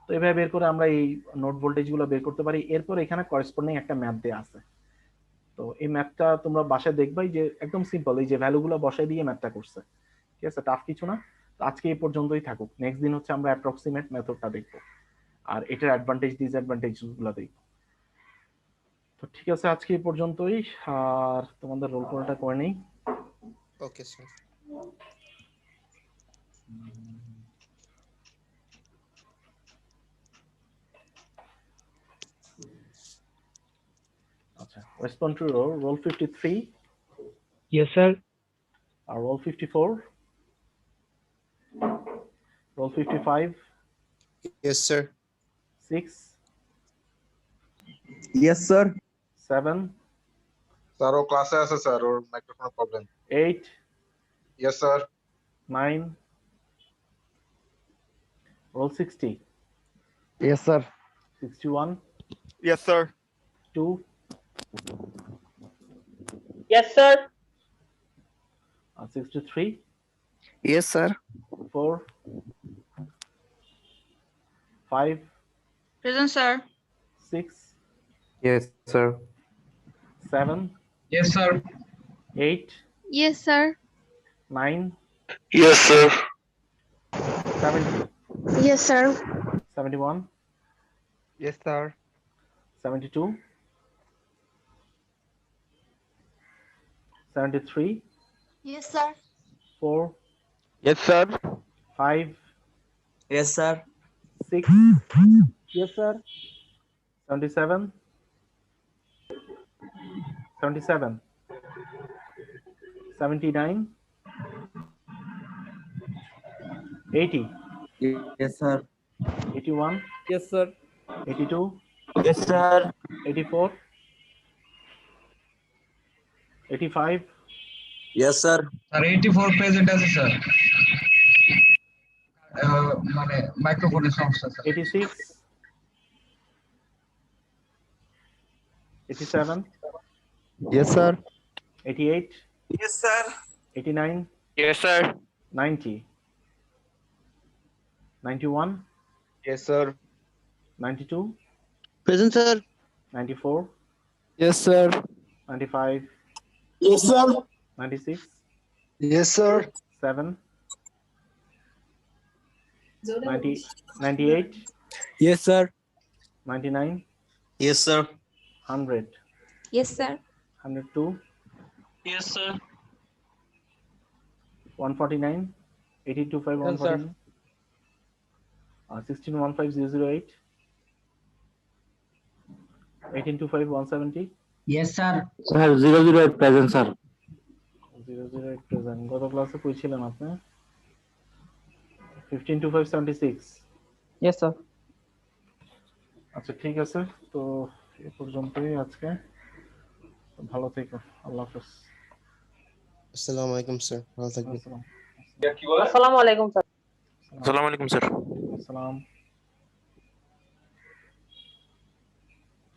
তো এভাবে বের করে আমরা এই নোড ভোল্টেজগুলো বের করতে পারি। এরপর এখানে করেসপন্ডিং একটা ম্যাথ দেওয়া আছে, তো এই ম্যাথটা তোমরা বাসায় দেখবাই, যে একদম সিম্পল, এই যে ভ্যালুগুলো বসায় দিয়ে ম্যাথটা করছে, ঠিক আছে, টাফ কিছু না। তো আজকে এই পর্যন্তই থাকুক, নেক্সট দিন হচ্ছে আমরা অ্যাপ্রক্সিমেট মেথডটা দেখবো, আর এটার অ্যাডভান্টেজ ডিসঅ্যাডভান্টেজ গুলো দেখবো। তো ঠিক আছে, আজকে এই পর্যন্তই, আর তোমাদের রোল কলটা করে নেই। Okay sir. আচ্ছা, respond to roll 53, Yes, sir. আর roll 54, roll 55, Yes, sir. 6, Yes, sir. 7, sir ও ক্লাসে আছে স্যার, ওর মাইক্রোফোনের problem. 8, yes sir. 9, roll 60, Yes, sir. 61, Yes, sir. 2, Yes, sir. 63, Yes, sir. 4, 5, Present, sir. 6, Yes, sir. 7, Yes, sir. 8, Yes, sir. 9, Yes, sir. 70, Yes, sir. 71, Yes, sir. 72, 73, Yes, sir. 4, Yes, sir. 5, Yes, sir. 6, Yes, sir. 77, 77, 79, 80, Yes, sir. 81, Yes, sir. 82, Yes, sir. 84, 85, Yes, sir. Sir 84 present আছে sir মানে মাইক্রোফোনের সমস্যা sir 86, 87, Yes, sir. 88, Yes, sir. 89, Yes, sir. 90, 91, Yes, sir. 92, Present, sir. 94, Yes, sir. 95, Yes, sir. 96, Yes, sir. 7, 90, 98, Yes, sir. 99, Yes, sir. 100, Yes, sir. 102, Yes, sir. 149, 82.5, Yes, sir. 149, 16.15.008, 18.25, 170, yes sir Sir, 008 present, sir. 008 present. গত ক্লাসে কই ছিলেন আপনি? 15.25.76. Yes, sir. আচ্ছা ঠিক আছে, তো এ পর্যন্তই আজকে। ভালো থেকো, আল্লাহ হাফেজ। Assalamu alaikum, sir. Well, thank you. আসসালাম। আসসালামু আলাইকুম স্যার আসসালাম।